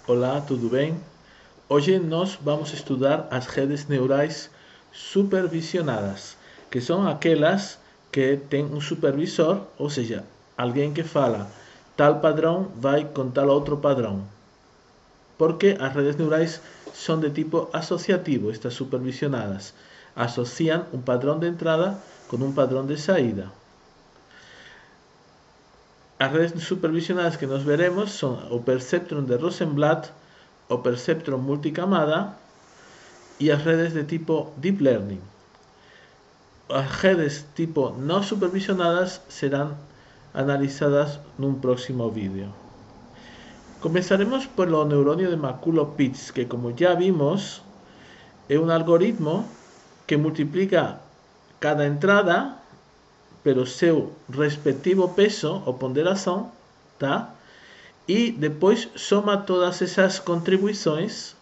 Olá, tudo bem? Hoje nós vamos estudar as redes neurais supervisionadas, que são aquelas que têm um supervisor, ou seja, alguém que fala tal padrão vai com tal outro padrão. Porque as redes neurais são de tipo associativo, estas supervisionadas. Associam um padrão de entrada com um padrão de saída. As redes supervisionadas que nós veremos são o perceptron de Rosenblatt, o perceptron multicamada e as redes de tipo Deep Learning. As redes tipo não supervisionadas serão analisadas num próximo vídeo. Comenzaremos pelo neurônio de Maculo-Pitts, que como já vimos, é um algoritmo que multiplica cada entrada pelo seu respectivo peso ou ponderação, tá? E depois soma todas essas contribuições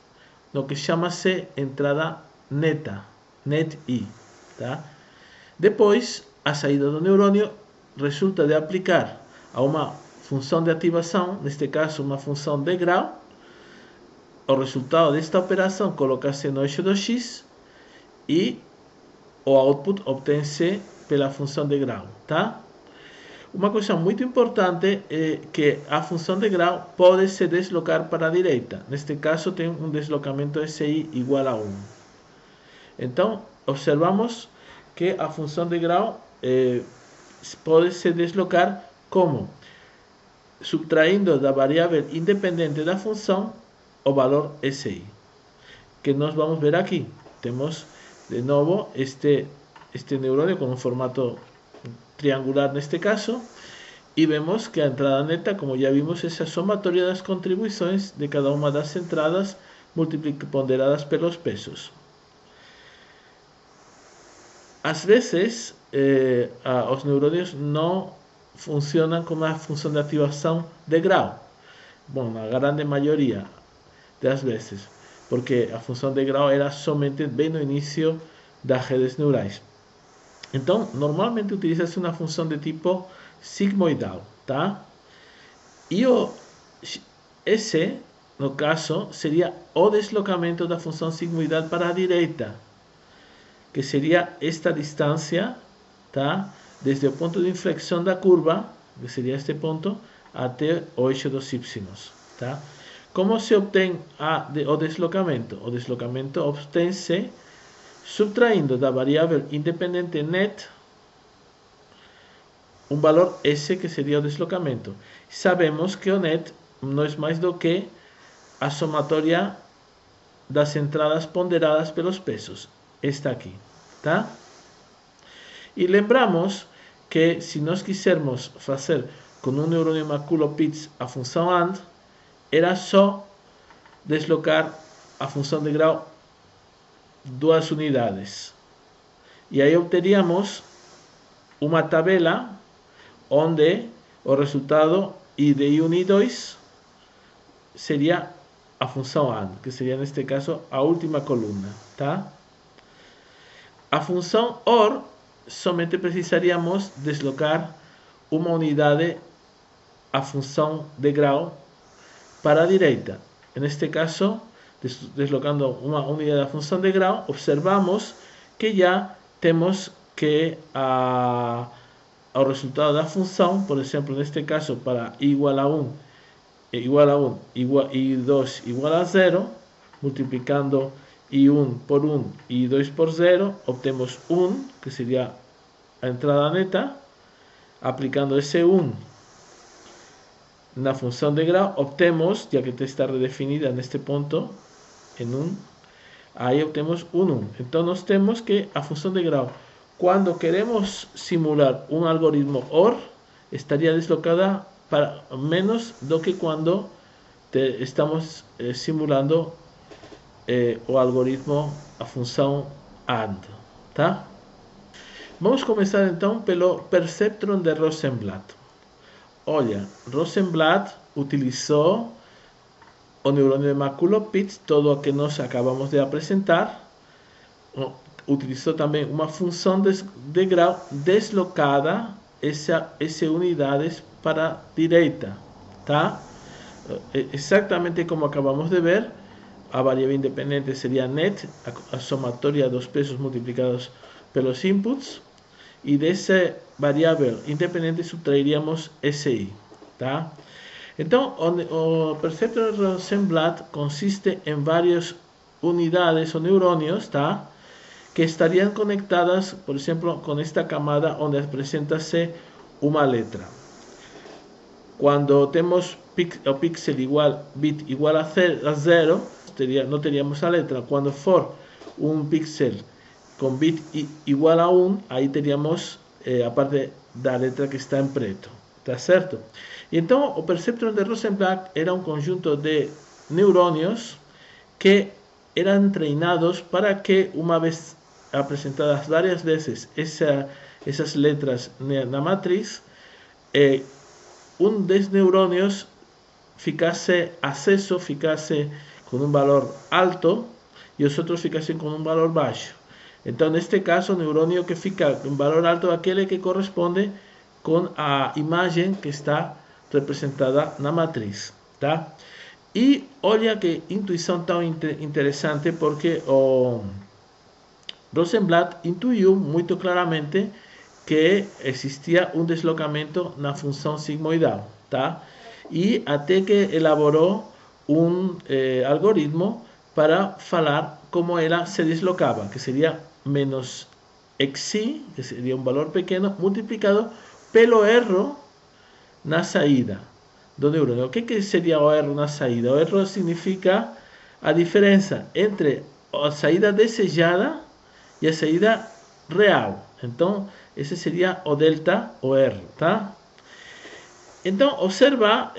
no que chama-se entrada neta, net-i, tá? Depois, a saída do neurônio resulta de aplicar a uma função de ativação, neste caso uma função de grau. O resultado desta operação coloca-se no eixo do x e o output obtém-se pela função de grau, tá? Uma coisa muito importante é que a função de grau pode se deslocar para a direita. Neste caso tem um deslocamento SI igual a 1. Então, observamos que a função de grau pode se deslocar como? Subtraindo da variável independente da função o valor SI, que nós vamos ver aqui. Temos de novo este neurônio com um formato triangular neste caso, e vemos que a entrada neta, como já vimos, é a somatória das contribuições de cada uma das entradas ponderadas pelos pesos. Às vezes, os neurônios não funcionam com uma função de ativação de grau. Bom, na grande maioria das vezes, porque a função de grau era somente bem no início das redes neurais. Então, normalmente utiliza-se uma função de tipo sigmoidal, tá? E esse, no caso, seria o deslocamento da função sigmoidal para a direita, que seria esta distância, tá? Desde o ponto de inflexão da curva, que seria este ponto, até o eixo dos y, tá? Como se obtém o deslocamento? O deslocamento obtém-se subtraindo da variável independente net um valor S, que seria o deslocamento. Sabemos que o net não é mais do que a somatória das entradas ponderadas pelos pesos. Está aqui, tá? E lembramos que se nós quisermos fazer com um neurônio Maculo-Pitts a função AND, era só deslocar a função de grau 2 unidades. E aí obteríamos uma tabela onde o resultado I de I1 e I2 seria a função AND, que seria neste caso a última coluna, tá? A função OR somente precisaríamos deslocar uma unidade a função de grau para a direita. Neste caso, deslocando uma unidade da função de grau, observamos que já temos que o resultado da função, por exemplo, neste caso, para I igual a 1, I2 igual a 0, multiplicando I1 por 1 e I2 por 0, obtemos 1, que seria a entrada neta. Aplicando esse 1 na função de grau, obtemos, já que está redefinida neste ponto, em 1, aí obtemos um 1. Então, nós temos que a função de grau, quando queremos simular um algoritmo OR, estaria deslocada para menos do que quando estamos simulando o algoritmo, a função AND, tá? Vamos começar então pelo perceptron de Rosenblatt. Olha, Rosenblatt utilizou o neurônio de Maculo-Pitts, todo o que nós acabamos de apresentar. Utilizou também uma função de grau deslocada essa unidades para a direita, tá? Exactamente como acabamos de ver, a variable independiente sería net, a somatoria dos pesos multiplicados pelos inputs, y de esa variable independiente subtraeríamos SI, tá? Então, o perceptron de Rosenblatt consiste en varias unidades o neuronios, tá? Que estarían conectadas, por ejemplo, con esta camada donde presenta-se uma letra. Cuando tenemos o píxel igual, bit igual a 0, no teríamos la letra. Cuando for un píxel con bit igual a 1, ahí teríamos a parte da letra que está en preto, tá certo? E então, o perceptron de Rosenblatt era un conjunto de neuronios que eran treinados para que, una vez apresentadas varias veces esas letras na matriz, un dos neuronios ficase acceso, ficase con un valor alto y los otros ficasen con un valor bajo. Entonces, en este caso, el neuronio que fica con valor alto es aquel que corresponde con la imagen que está representada na matriz, tá? E olha que intuição tão interessante, porque o Rosenblatt intuiu muito claramente que existia um deslocamento na função sigmoidal, tá? E até que elaborou um algoritmo para falar como ela se deslocava, que seria menos xi, que seria um valor pequeno, multiplicado pelo erro na saída do neurônio. O que seria o erro na saída? O erro significa a diferença entre a saída desejada e a saída real. Então, esse seria o delta, o erro, tá? Então, observa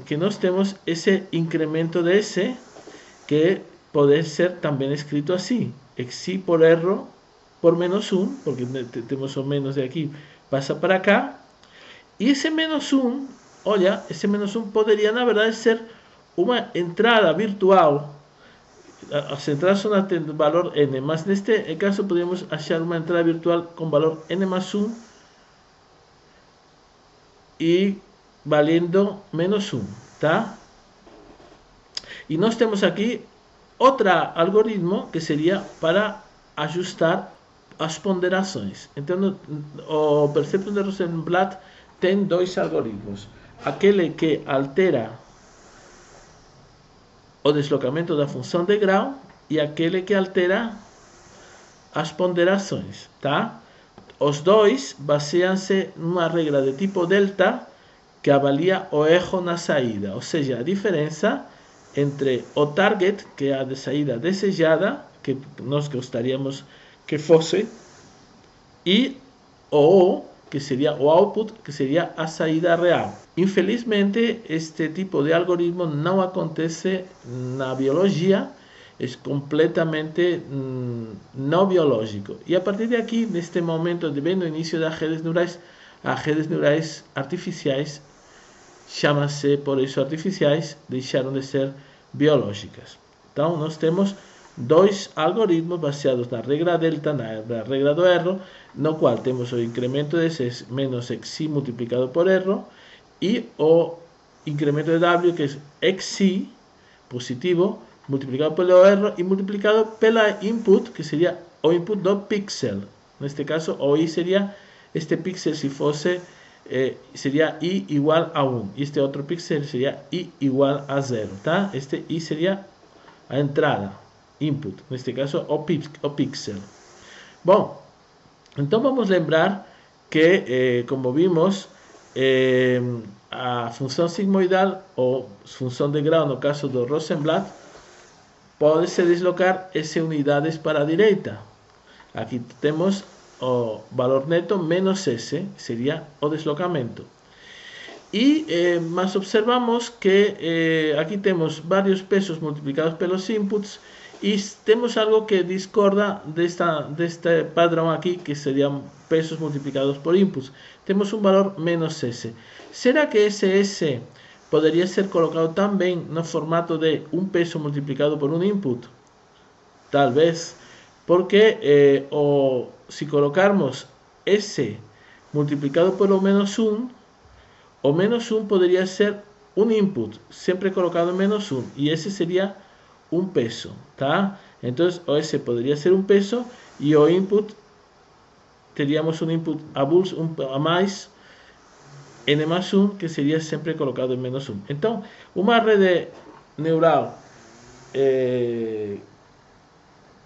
que nós temos esse incremento de S, que pode ser também escrito assim: xi por erro por menos 1, porque temos o menos de aqui, passa para cá. E esse menos 1, olha, esse menos 1 poderia, na verdade, ser uma entrada virtual. As entradas são tendo valor n, mas neste caso podemos achar uma entrada virtual com valor n mais 1 e valendo menos 1, tá? E nós temos aqui outro algoritmo que seria para ajustar as ponderações. Então, o perceptron de Rosenblatt tem dois algoritmos: aquele que altera o deslocamento da função de grau e aquele que altera as ponderações, tá? Os dois baseiam-se numa regra de tipo delta que avalia o erro na saída, ou seja, a diferença entre o target, que é a de saída desejada, que nós gostaríamos que fosse, e o que seria o output, que seria a saída real. Infelizmente, este tipo de algoritmo não acontece na biologia, é completamente não biológico. E a partir de aqui, neste momento, vendo o início das redes neurais, as redes neurais artificiais, chamam-se por isso artificiais, deixaram de ser biológicas. Então, nós temos dois algoritmos baseados na regra delta, na regra do erro, no qual temos o incremento de S menos xi multiplicado por erro, e o incremento de W, que é xi positivo, multiplicado pelo erro e multiplicado pela input, que seria o input do pixel. Neste caso, o i seria este pixel, se fosse, seria i igual a 1. E este outro pixel seria i igual a 0, tá? Este i seria a entrada, input, neste caso o pixel. Bom, então vamos lembrar que, como vimos, a função sigmoidal ou função de grau, no caso do Rosenblatt, pode se deslocar S unidades para a direita. Aqui temos o valor neto menos S, seria o deslocamento. E, mas observamos que aqui temos vários pesos multiplicados pelos inputs e temos algo que discorda deste padrão aqui, que seriam pesos multiplicados por inputs. Temos um valor menos S. Será que esse S poderia ser colocado também no formato de um peso multiplicado por um input? Talvez, porque se colocarmos S multiplicado por o menos 1, o menos 1 poderia ser un input siempre colocado en -1 y ese sería un peso, ¿tá? Entonces o ese podría ser un peso y o input teríamos un input a más n+1 que sería siempre colocado en -1. Entonces una red neural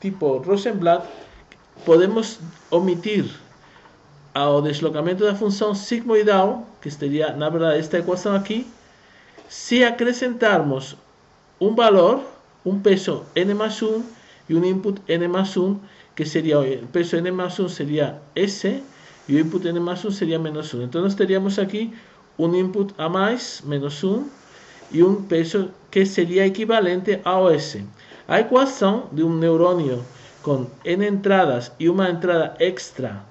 tipo Rosenblatt podemos omitir o deslocamento da função sigmoidal, que seria na verdade esta equação aqui, se acrescentarmos um valor, um peso n+1 e um input n+1, que seria o peso n+1 seria S e o input n+1 seria -1. Então nós teríamos aqui um input a mais, -1, e um peso que seria equivalente ao S. A equação de um neurônio com n entradas e uma entrada extra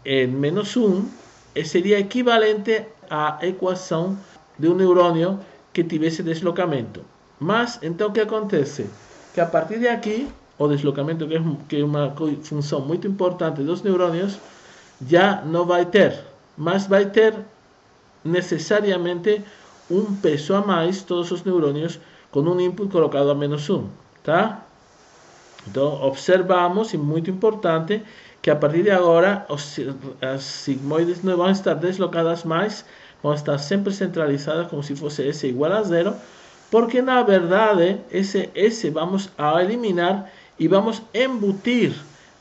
en -1 seria equivalente à equação de um neurônio que tivesse deslocamento. Mas, então, o que acontece? Que a partir de aqui, o deslocamento, que é uma função muito importante dos neurônios, já não vai ter, mas vai ter necessariamente um peso a mais, todos os neurônios, com um input colocado a -1, tá? Então, observamos, e muito importante, que a partir de agora as sigmoides não vão estar deslocadas mais, vão estar sempre centralizadas como se fosse S igual a 0, porque na verdade esse S vamos a eliminar e vamos embutir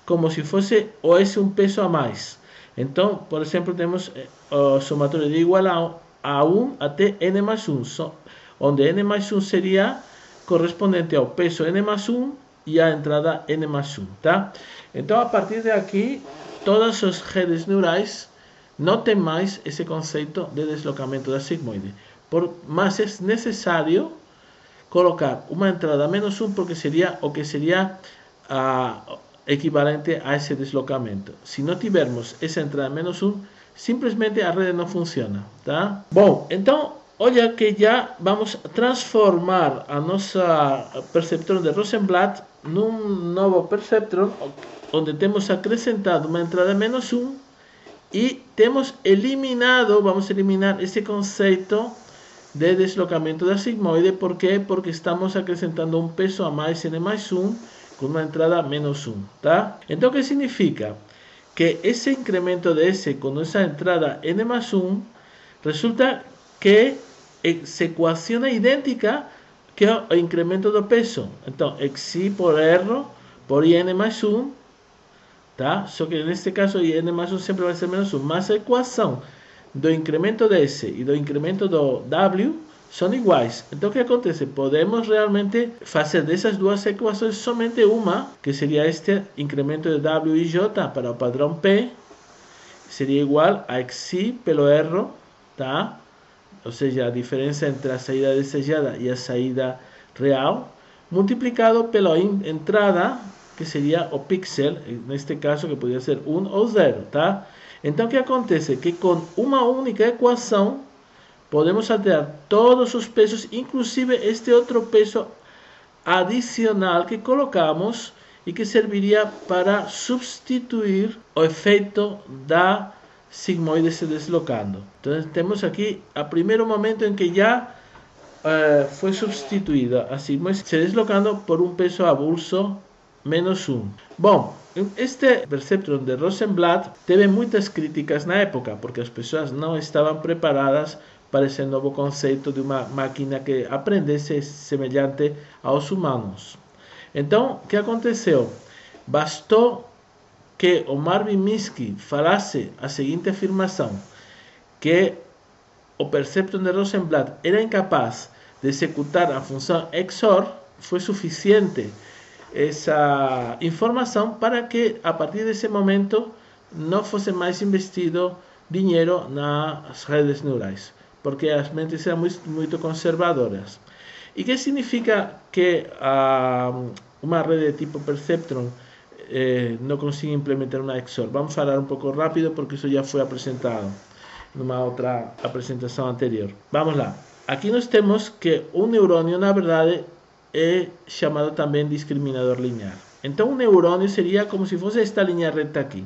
como se fosse o S um peso a mais. Então, por exemplo, temos o somatório de igual a 1 até n+1, onde n+1 seria correspondente ao peso n+1 e a entrada n+1, tá? Então, a partir de aqui, todas as redes neurais não têm mais esse conceito de deslocamento da sigmoide. Mas é necessário colocar uma entrada -1 porque seria o que seria equivalente a esse deslocamento. Se não tivermos essa entrada -1, simplesmente a rede não funciona, tá? Bom, então, olha que já vamos transformar a nossa perceptron de Rosenblatt num novo perceptron, onde temos acrescentado uma entrada -1 e temos eliminado, vamos eliminar esse conceito de deslocamento da sigmoide. Por quê? Porque estamos acrescentando um peso a mais n+1 com uma entrada -1, tá? Então, o que significa? Que esse incremento de S com essa entrada n+1 resulta que se equaciona idêntica que o incremento do peso. Então, xi por r por in+1, tá? Só que neste caso in+1 sempre vai ser -1, mas a equação do incremento de S e do incremento do W são iguais. Então, o que acontece? Podemos realmente fazer dessas duas equações somente uma, que seria este incremento de W e J para o padrão P, seria igual a xi pelo R, tá? Ou seja, a diferença entre a saída desejada e a saída real, multiplicado pela entrada, que seria o pixel, neste caso que poderia ser 1 ou 0, tá? Então, o que acontece? Que com uma única equação, podemos alterar todos os pesos, inclusive este outro peso adicional que colocamos e que serviria para substituir o efeito da sigmoide se deslocando. Então, temos aqui o primeiro momento em que já foi substituída a sigmoide se deslocando por um peso avulso -1. Bom, este perceptron de Rosenblatt teve muitas críticas na época, porque as pessoas não estavam preparadas para esse novo conceito de uma máquina que aprendesse semelhante aos humanos. Então, o que aconteceu? Bastou que o Marvin Minsky falasse a seguinte afirmação, que o perceptron de Rosenblatt era incapaz de executar a função XOR, foi suficiente essa informação para que a partir desse momento não fosse mais investido dinheiro nas redes neurais, porque as mentes eram muito conservadoras. E que significa que uma rede tipo Perceptron não consigue implementar uma XOR? Vamos falar um pouco rápido porque isso já foi apresentado numa outra apresentação anterior. Vamos lá. Aqui nós temos que um neurônio, na verdade, é chamado também discriminador linear. Então, um neurônio seria como se fosse esta linha reta aqui.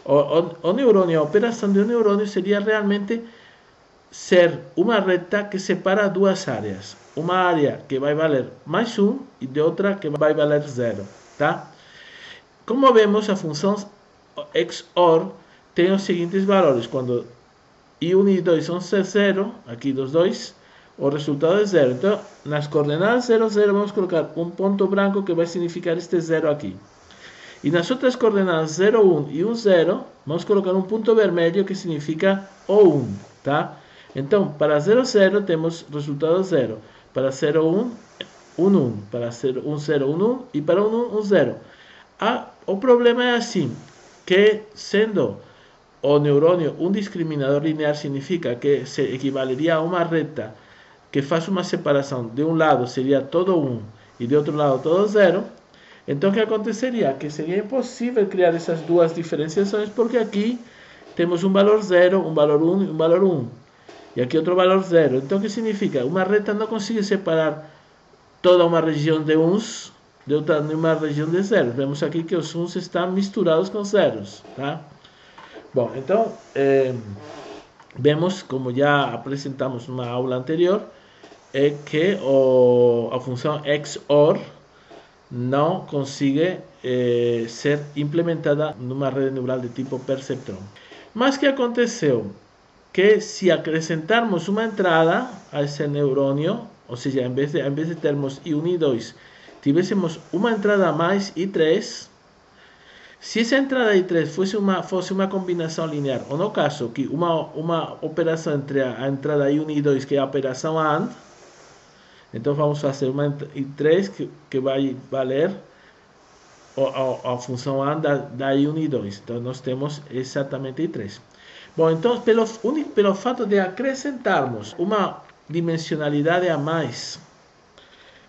O neurônio, a operação de um neurônio seria realmente ser uma reta que separa duas áreas. Uma área que vai valer mais 1 e de outra que vai valer 0, tá? Como vemos, a função XOR tem os seguintes valores. Quando I1 e I2 são 0, aqui dos dois, o resultado é 0. Então, nas coordenadas 0, 0, vamos colocar um ponto branco que vai significar este 0 aqui. E nas outras coordenadas 0, 1 e 1, 0, vamos colocar um ponto vermelho que significa O1, tá? Então, para 0, 0, temos resultado 0. Para 0, 1, 1, 1. Para 0, 1, 0, 1, 1. E para 1, 1, 1, 0. O problema é assim, que sendo o neurônio um discriminador linear, significa que se equivaleria a uma reta que faz uma separação. De um lado seria todo 1 e de outro lado todo 0. Então o que aconteceria? Que seria impossível criar essas duas diferenciações, porque aqui temos um valor 0, um valor 1 e um valor 1. E aqui outro valor 0. Então o que significa? Uma reta não consegue separar toda uma região de 1s de outra uma região de 0. Vemos aqui que os 1s estão misturados com zeros, tá? Bom, então vemos, como já apresentamos numa aula anterior, que a função XOR não consegue ser implementada numa rede neural de tipo perceptron. Mas o que aconteceu? Que se acrescentarmos uma entrada a esse neurônio, ou seja, em vez de termos I1 e I2, tivéssemos uma entrada a mais I3, se essa entrada I3 fosse uma combinação linear, ou no caso, que uma operação entre a entrada I1 e I2, que é a operação AND, então vamos fazer uma I3 que vai valer a função AND da I1 e I2. Então nós temos exatamente I3. Bom, então pelo fato de acrescentarmos uma dimensionalidade a mais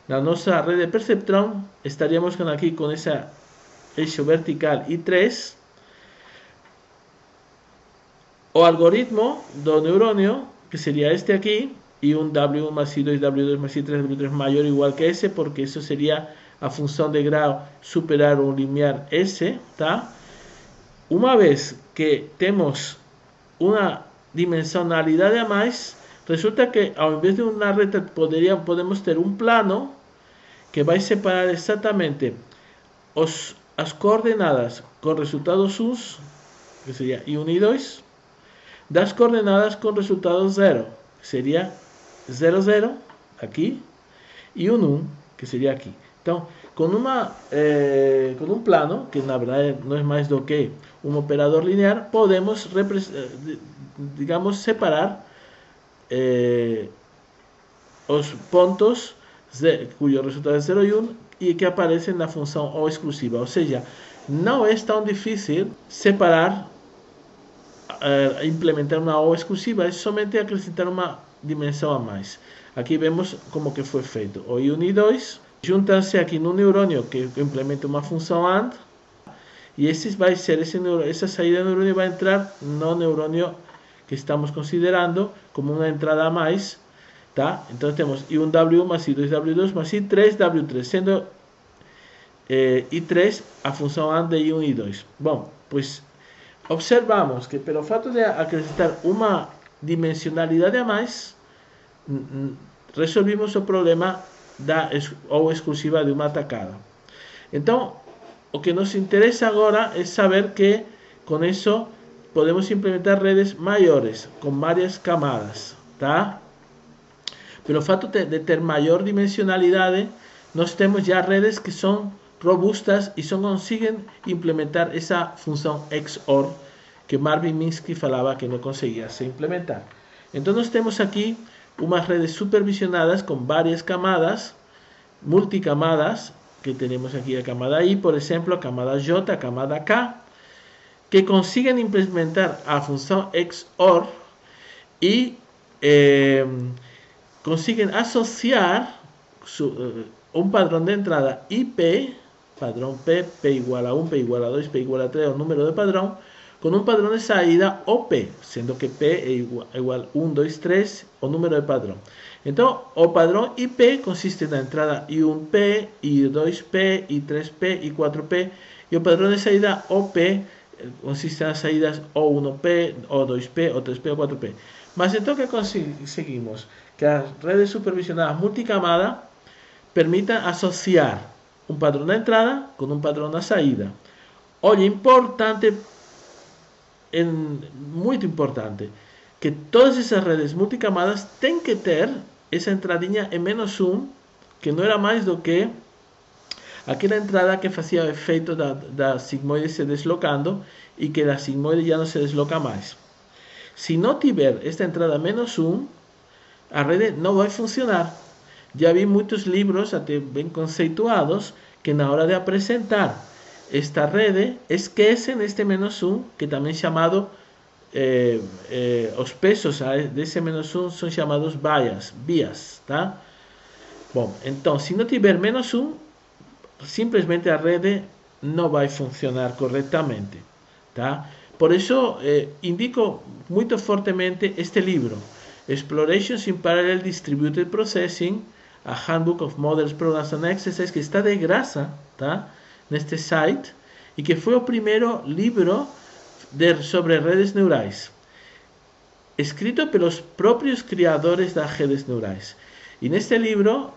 na nossa rede de perceptron, estaríamos aqui com esse eixo vertical I3. O algoritmo do neurônio, que seria este aqui, I1 W1 mais I2 W2 mais I3 W3 maior ou igual que esse, porque isso seria a função de grau superar um limiar S, tá? Uma vez que temos uma dimensionalidade a mais, resulta que ao invés de uma reta podemos ter um plano que vai separar exatamente as coordenadas com resultados 1, que seria I1 e I2, das coordenadas com resultado 0, que seria 0, 0, aqui, e 1, 1, que seria aqui. Então, com um plano, que na verdade não é mais do que um operador linear, podemos, digamos, separar os pontos cujo resultado é 0 e 1 e que aparecem na função O exclusiva. Ou seja, não é tão difícil separar, implementar uma O exclusiva, é somente acrescentar uma dimensão a mais. Aqui vemos como que foi feito. O I1 e I2 juntam-se aqui no neurônio que implementa uma função AND, e essa saída do neurônio vai entrar no neurônio que estamos considerando como uma entrada a mais, tá? Então temos I1 W1 mais I2 W2 mais I3 W3, sendo I3 a função AND de I1 e I2. Bom, pues observamos que pelo fato de acrescentar uma dimensionalidade a mais, resolvimos o problema da O exclusiva de uma tacada. Então, o que nos interessa agora é saber que com isso podemos implementar redes maiores, com várias camadas, tá? Pelo fato de ter maior dimensionalidade, nós temos já redes que são robustas e só conseguem implementar essa função XOR que Marvin Minsky falava que não conseguia se implementar. Então nós temos aqui umas redes supervisionadas com várias camadas, multicamadas, que temos aqui a camada I, por exemplo, a camada J, a camada K, que consiguen implementar a função XOR e consiguen associar um padrão de entrada IP, padrão P, P igual a 1, P igual a 2, P igual a 3, o número de padrão, com um padrão de saída OP, sendo que P é igual a 1, 2, 3, o número de padrão. Então, o padrão IP consiste na entrada I1P, I2P, I3P, I4P, e o padrão de saída OP consiste nas saídas O1P, O2P, O3P, O4P. Mas então, que conseguimos? Que as redes supervisionadas multicamada permitan asociar un padrón de entrada con un padrón de saída. Olha, importante, muito importante, que todas essas redes multicamadas têm que ter essa entradinha em -1, que não era mais do que aquela entrada que fazia o efeito da sigmoide se deslocando e que a sigmoide já não se desloca mais. Se não tiver esta entrada -1, a rede não vai funcionar. Já vi muitos livros, até bem conceituados, que na hora de apresentar esta rede esquecem este -1, que também chamado, os pesos desse -1 são chamados vias, tá? Bom, então, se não tiver -1, simplesmente a rede não vai funcionar corretamente, tá? Por isso, indico muito fortemente este livro, Explorations in Parallel Distributed Processing, a Handbook of Models, Programs and Exercises, que está de graça, tá? Neste site, e que foi o primeiro livro sobre redes neurais, escrito pelos próprios criadores das redes neurais. E neste livro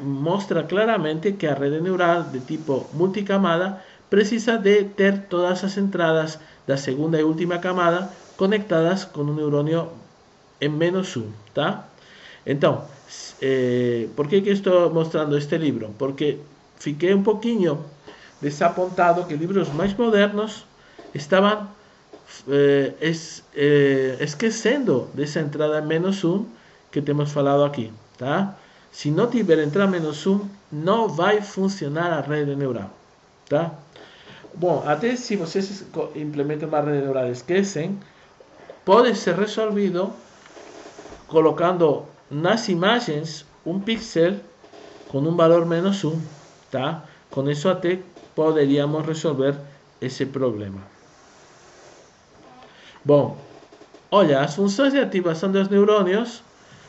mostra claramente que a rede neural de tipo multicamada precisa de ter todas as entradas da segunda e última camada conectadas com um neurônio em -1, tá? Então, por que estou mostrando este livro? Porque fiquei um pouquinho desapontado que livros mais modernos estavam esquecendo dessa entrada -1 que temos falado aqui, tá? Se não tiver entrada -1, não vai funcionar a rede neural, tá? Bom, até se vocês implementam uma rede neural e esquecem, pode ser resolvido colocando nas imagens um pixel com um valor -1, tá? Com isso até poderíamos resolver esse problema. Bom, olha, as funções de ativação dos neurônios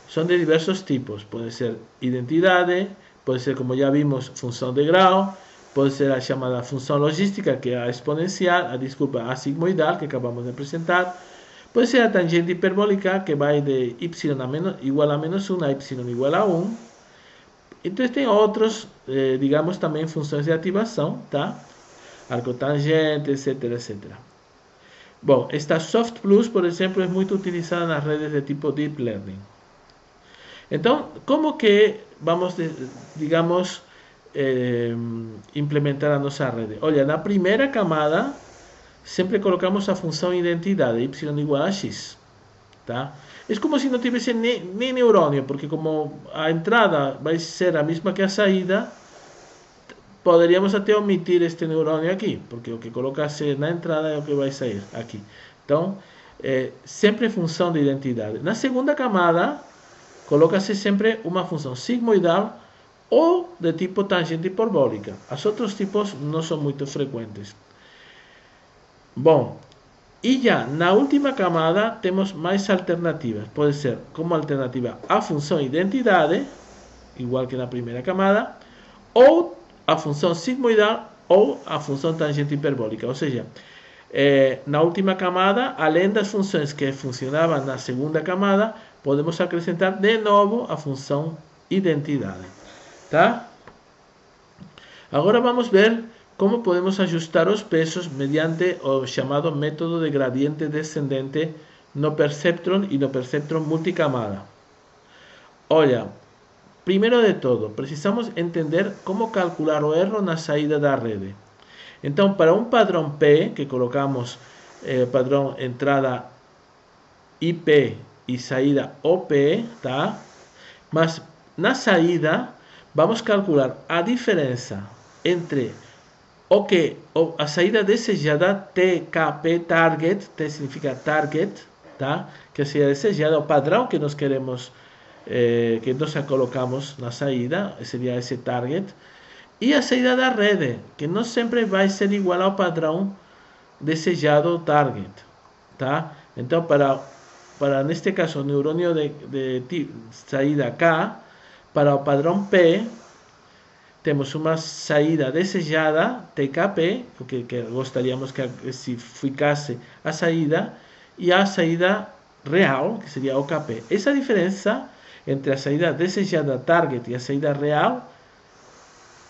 são de diversos tipos. Pode ser identidade, pode ser, como já vimos, função de grau, pode ser a chamada função logística, que é a exponencial, a sigmoidal, que acabamos de apresentar. Pode ser a tangente hiperbólica, que vai de y igual a -1 a y igual a 1. Então tem outros, digamos, também funções de ativação, tá? Arcotangente, etc, etc. Bom, esta SoftPlus, por exemplo, é muito utilizada nas redes de tipo Deep Learning. Então, como que vamos, digamos, implementar a nossa rede? Olha, na primeira camada, sempre colocamos a função identidade, y igual a x, tá? É como se não tivesse nem neurônio, porque como a entrada vai ser a mesma que a saída, poderíamos até omitir este neurônio aqui, porque o que colocasse na entrada é o que vai sair aqui. Então, sempre função de identidade. Na segunda camada, coloca-se sempre uma função sigmoidal ou de tipo tangente hiperbólica. Os outros tipos não são muito frequentes. Bom, e já na última camada temos mais alternativas. Pode ser como alternativa a função identidade, igual que na primeira camada, ou a função sigmoidal ou a função tangente hiperbólica. Ou seja, na última camada, além das funções que funcionavam na segunda camada, podemos acrescentar de novo a função identidade, tá? Agora vamos ver como podemos ajustar os pesos mediante o chamado método de gradiente descendente no perceptron e no perceptron multicamada. Olha, primeiro de todo, precisamos entender como calcular o erro na saída da rede. Então, para um padrão P, que colocamos padrão entrada IP e saída OP, tá? Mas na saída, vamos calcular a diferença entre a saída desejada, TKP, target, T significa target, tá? Que é a saída desejada, o padrão que nós queremos, que nós colocamos na saída, seria esse target, e a saída da rede, que não sempre vai ser igual ao padrão desejado target, tá? Então, para neste caso, o neurônio de saída K, para o padrão P, temos uma saída desejada, TKP, que gostaríamos que se ficasse a saída, e a saída real, que seria OKP. Essa diferença entre a saída desejada target e a saída real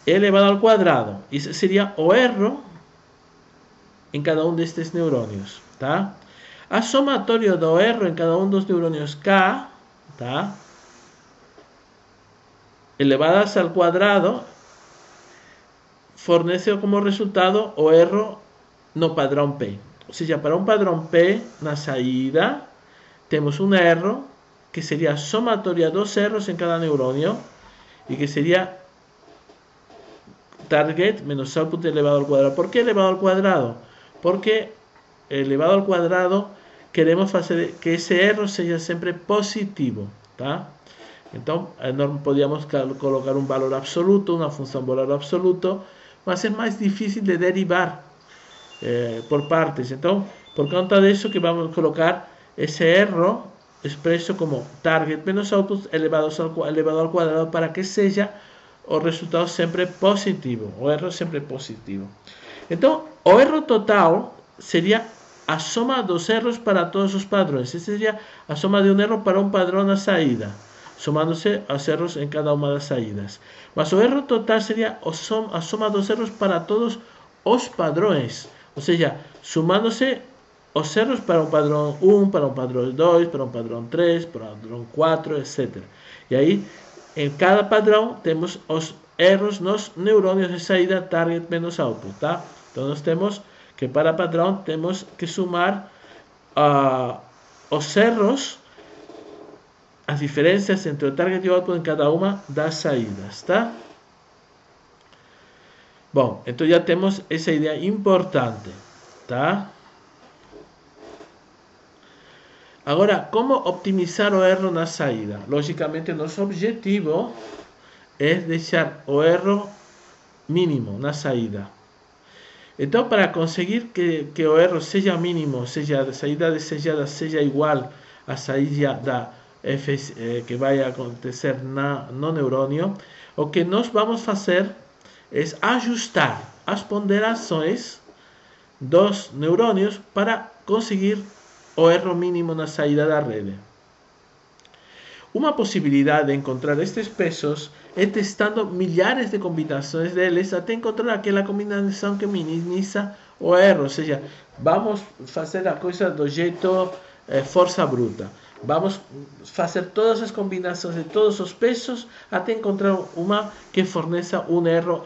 é elevado ao quadrado. Isso seria o erro em cada um destes neurônios, tá? A somatória do erro em cada um dos neurônios K, tá? Elevadas ao quadrado, fornece como resultado o erro no padrão P. Ou seja, para um padrão P na saída, temos um erro que seria a somatória dos erros em cada neurônio e que seria target menos output elevado ao quadrado. Por que elevado ao quadrado? Porque elevado ao quadrado queremos fazer que esse erro seja sempre positivo, tá? Então, podíamos colocar um valor absoluto, uma função valor absoluto, mas é mais difícil de derivar por partes. Então, por conta disso que vamos colocar esse erro expresso como target menos output elevado ao quadrado para que seja o resultado sempre positivo, o erro sempre positivo. Então, o erro total seria a soma dos erros para todos os padrões. Essa seria a soma de um erro para um padrão na saída, somando-se aos erros em cada uma das saídas. Mas o erro total seria a soma dos erros para todos os padrões, ou seja, somando-se os erros para um padrão 1, para um padrão 2, para um padrão 3, para um padrão 4, etc. E aí, em cada padrão, temos os erros nos neurônios de saída target menos output, tá? Então, nós temos que para padrão, temos que somar os erros, as diferenças entre o target e o output em cada uma das saídas, tá? Bom, então já temos essa ideia importante, tá? Agora, como optimizar o erro na saída? Logicamente, nosso objetivo é deixar o erro mínimo na saída. Então, para conseguir que o erro seja mínimo, seja a saída desejada seja igual à saída que vai acontecer no neurônio, o que nós vamos fazer é ajustar as ponderações dos neurônios para conseguir o erro mínimo na saída da rede. Uma possibilidade de encontrar estes pesos é testando milhares de combinações deles até encontrar aquela combinação que minimiza o erro. Ou seja, vamos fazer a coisa do jeito força bruta. Vamos fazer todas as combinações de todos os pesos até encontrar uma que forneça um erro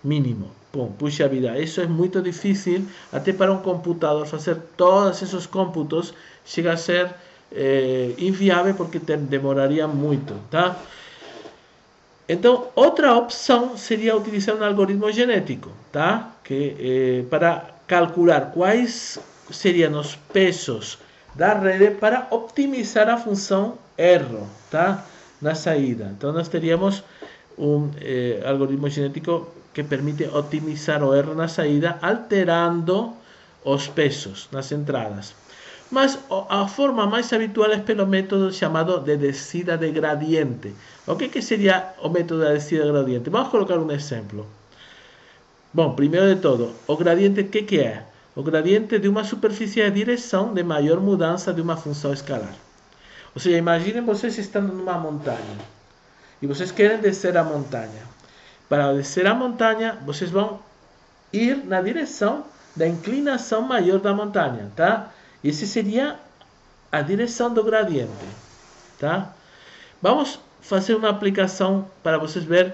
mínimo. Bom, puxa vida, isso é muito difícil, até para um computador fazer todos esses cômputos chega a ser inviável porque demoraria muito, tá? Então, outra opção seria utilizar um algoritmo genético, tá? Para calcular quais seriam os pesos da rede para optimizar a função erro, tá? Na saída. Então, nós teríamos um algoritmo genético que permite otimizar o erro na saída, alterando os pesos nas entradas. Mas a forma mais habitual é pelo método chamado de descida de gradiente. O que seria o método de descida de gradiente? Vamos colocar um exemplo. Bom, primeiro de todo, o gradiente, o que é? O gradiente de uma superfície de direção de maior mudança de uma função escalar. Ou seja, imaginem vocês estando numa montanha e vocês querem descer a montanha. Para descer a montanha, vocês vão ir na direção da inclinação maior da montanha, tá? Essa seria a direção do gradiente, tá? Vamos fazer uma aplicação para vocês verem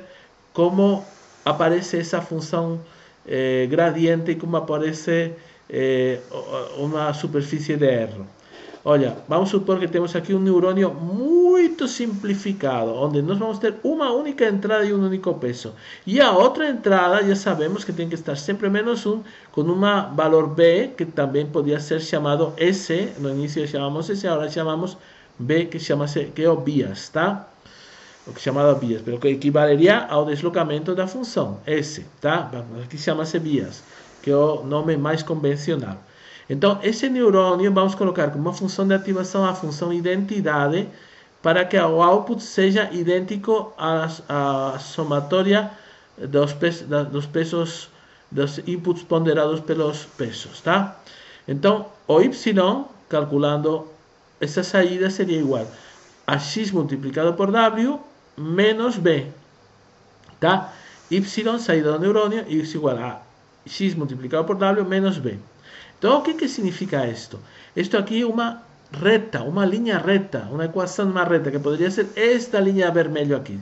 como aparece essa função gradiente e como aparece uma superfície de erro. Olha, vamos supor que temos aqui um neurônio muito simplificado, onde nós vamos ter uma única entrada e um único peso. E a outra entrada, já sabemos que tem que estar sempre menos 1, com um valor B, que também podia ser chamado S, no início chamamos S, agora chamamos B, que é o bias, tá? O que é chamado bias, pero que equivaleria ao deslocamento da função, S, tá? Aqui chama-se bias, que é o nome mais convencional. Então, esse neurônio vamos colocar como uma função de ativação a função identidade para que o output seja idêntico à somatória dos pesos, dos inputs ponderados pelos pesos, tá? Então, o Y, calculando esa saída sería igual a x multiplicado por w menos b, tá? Y, saída do neurônio, es igual a x multiplicado por w menos b. Então, o que significa isto? Isto aqui é uma reta, uma linha reta, uma equação de uma reta, que poderia ser esta linha vermelha aqui.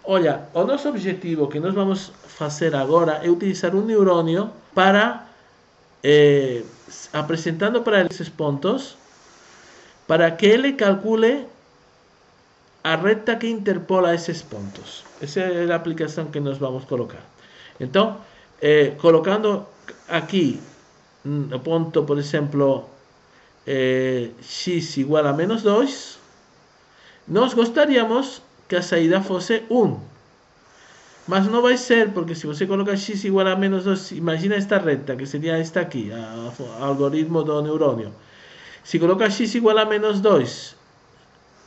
Olha, o nosso objetivo que nós vamos fazer agora é utilizar um neurônio para, apresentando para ele esses pontos, para que ele calcule a reta que interpola esses pontos. Essa é a aplicação que nós vamos colocar. Então, colocando aqui o ponto, por exemplo, x igual a menos 2, nós gostaríamos que a saída fosse 1. Mas não vai ser, porque se você coloca x igual a menos 2, imagina esta reta, que seria esta aqui, o algoritmo do neurônio. Se coloca x igual a menos 2,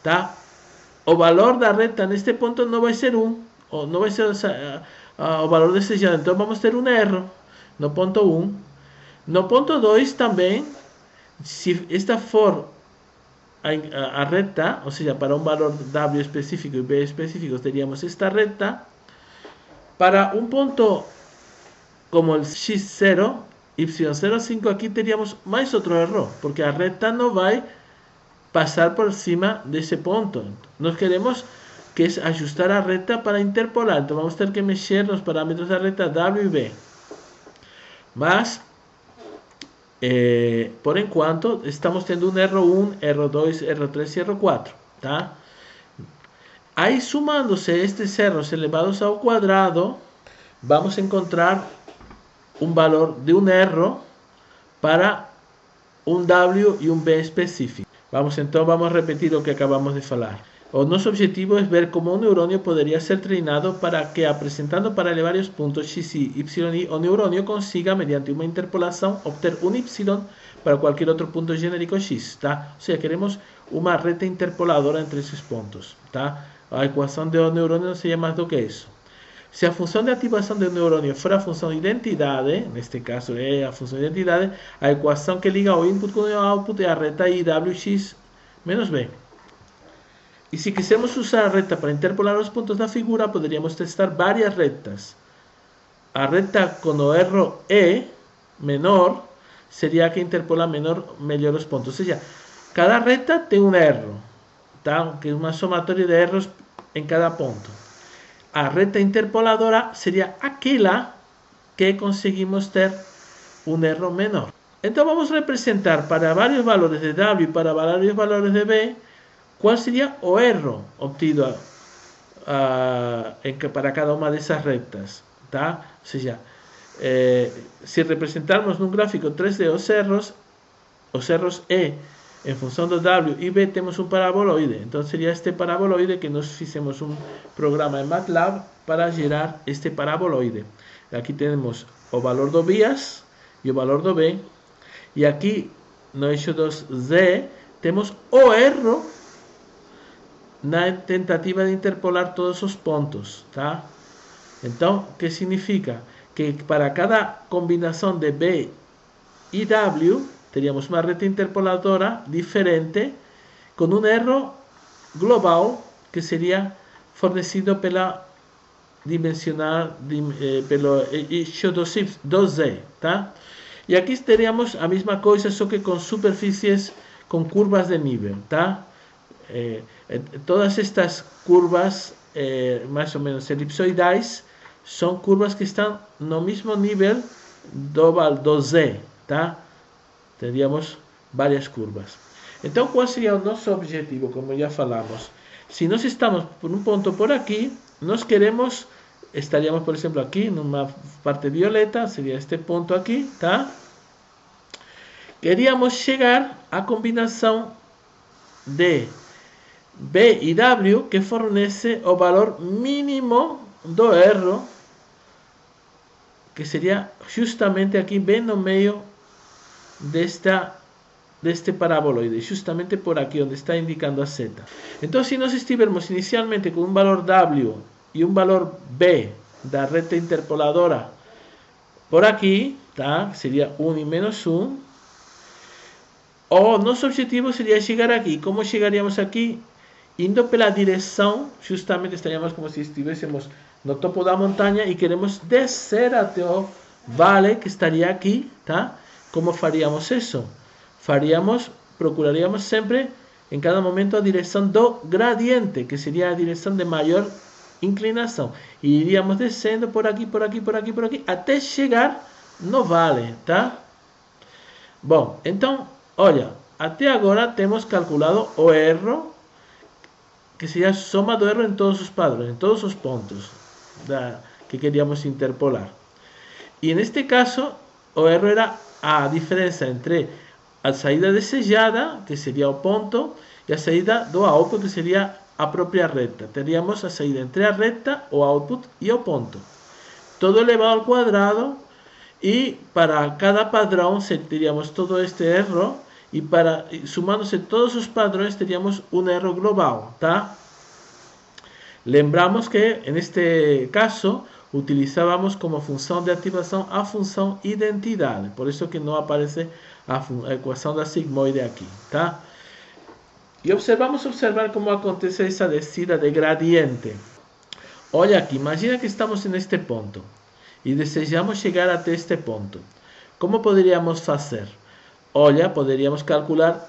tá? O valor da reta neste ponto não vai ser 1, ou não vai ser o valor desejado. Então vamos ter um erro no ponto 1. No ponto 2 também, se esta for a reta, ou seja, para um valor w específico e b específico, teríamos esta reta. Para um ponto como o x0, y05, aqui teríamos mais outro erro, porque a reta não vai passar por cima desse ponto. Nós queremos que es ajustar a reta para interpolar. Então vamos ter que mexer nos parâmetros da reta w e b. Mas, por enquanto, estamos tendo um erro 1, erro 2, erro 3 e erro 4. Tá? Aí, sumando-se estes erros elevados ao quadrado, vamos encontrar um valor de um erro para um w e um b específico. Vamos repetir o que acabamos de falar. O nosso objetivo é ver como um neurônio poderia ser treinado para que, apresentando para ele vários pontos x, y, o neurônio consiga, mediante uma interpolação, obter um y para qualquer outro ponto genérico x, tá? Ou seja, queremos uma reta interpoladora entre esses pontos, tá? A equação do neurônio não seria mais do que isso. Se a função de ativação do neurônio for a função de identidade, neste caso é a função de identidade, a equação que liga o input com o output é a reta IWX menos B. E se quisermos usar a reta para interpolar os pontos da figura, poderíamos testar várias retas. A reta com o erro E menor seria a que interpola melhor os pontos. Ou seja, cada reta tem um erro, tá? Que é uma somatória de erros em cada ponto. A reta interpoladora seria aquela que conseguimos ter um erro menor. Então vamos representar para vários valores de W e para vários valores de B qual seria o erro obtido para cada uma dessas retas. Tá? Ou seja, se representarmos num gráfico 3D os erros E em função do W e B, temos um paraboloide. Então seria este paraboloide que nós fizemos um programa em MATLAB para gerar este paraboloide. Aqui temos o valor do bias e o valor do B. E aqui no eixo dos Z temos o erro na tentativa de interpolar todos os pontos. Tá? Então, o que significa? Que para cada combinação de B e W, teríamos uma reta interpoladora diferente, com um erro global que seria fornecido pela pelo eixo do Z, tá? E aqui teríamos a mesma coisa, só que com superfícies com curvas de nível, tá? Todas estas curvas, mais ou menos elipsoidais, são curvas que estão no mesmo nível do Z, tá? Teríamos várias curvas. Então, qual seria o nosso objetivo, como já falamos? Se nós estamos por um ponto por aqui, nós queremos, estaríamos, por exemplo, aqui, numa parte violeta, seria este ponto aqui, tá? Queríamos chegar à combinação de B e W que fornece o valor mínimo do erro, que seria justamente aqui, bem no meio deste paraboloide, justamente por aqui onde está indicando a seta. Então, se nós estivermos inicialmente com um valor W e um valor B da reta interpoladora por aqui, tá? Seria 1 e menos 1, O nosso objetivo seria chegar aqui. Como chegaríamos aqui? Indo pela direção, justamente estaríamos como se estivéssemos no topo da montanha e queremos descer até o vale que estaria aqui, tá? Como faríamos isso? Procuraríamos sempre, em cada momento, a direção do gradiente, que seria a direção de maior inclinação. E iríamos descendo por aqui, por aqui, por aqui, por aqui, até chegar no vale, tá? Bom, então, olha, até agora temos calculado o erro, que seria a soma do erro em todos os padrões, em todos os pontos que queríamos interpolar. E neste caso, o erro era a diferença entre a saída desejada, que seria o ponto, e a saída do output, que seria a própria reta. Teríamos a saída entre a reta, o output e o ponto. Todo elevado ao quadrado, e para cada padrão teríamos todo este erro, e sumando-se todos os padrões teríamos um erro global, tá? Lembramos que, neste caso, utilizávamos como função de ativação a função identidade. Por isso que não aparece a equação da sigmoide aqui, tá? E vamos observar como acontece essa descida de gradiente. Olha aqui, imagina que estamos neste ponto e desejamos chegar até este ponto. Como poderíamos fazer? Olha, poderíamos calcular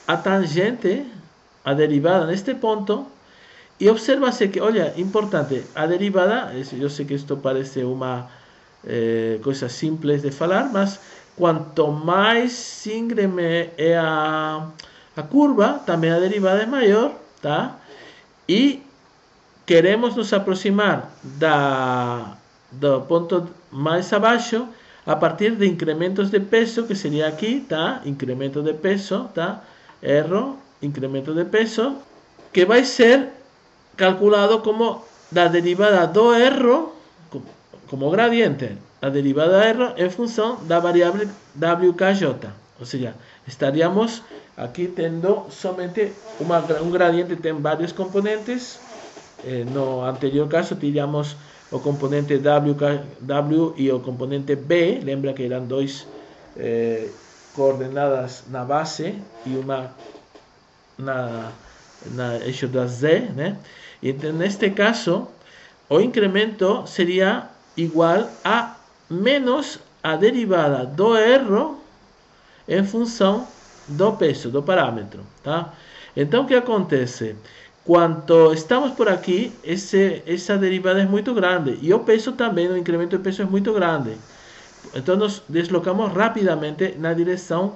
a tangente, a derivada neste ponto, e observa-se que, olha, importante, a derivada, eu sei que isto parece uma coisa simples de falar, mas quanto mais íngreme é a curva, também a derivada é maior, tá? E queremos nos aproximar do ponto mais abaixo a partir de incrementos de peso, que seria aqui, tá? Incremento de peso, tá? Erro, incremento de peso, que vai ser calculado como da derivada do erro, como gradiente, a derivada do erro em função da variável WKJ. Ou seja, estaríamos aqui tendo somente um gradiente que tem vários componentes. No anterior caso, teríamos o componente W e o componente B. Lembra que eram dois coordenadas na base e uma na eixo da Z, né? E então, neste caso, o incremento seria igual a menos a derivada do erro em função do peso, do parâmetro, tá? Então, o que acontece? Quando estamos por aqui, essa derivada é muito grande. E o peso também, o incremento de peso é muito grande. Então, nos deslocamos rapidamente na direção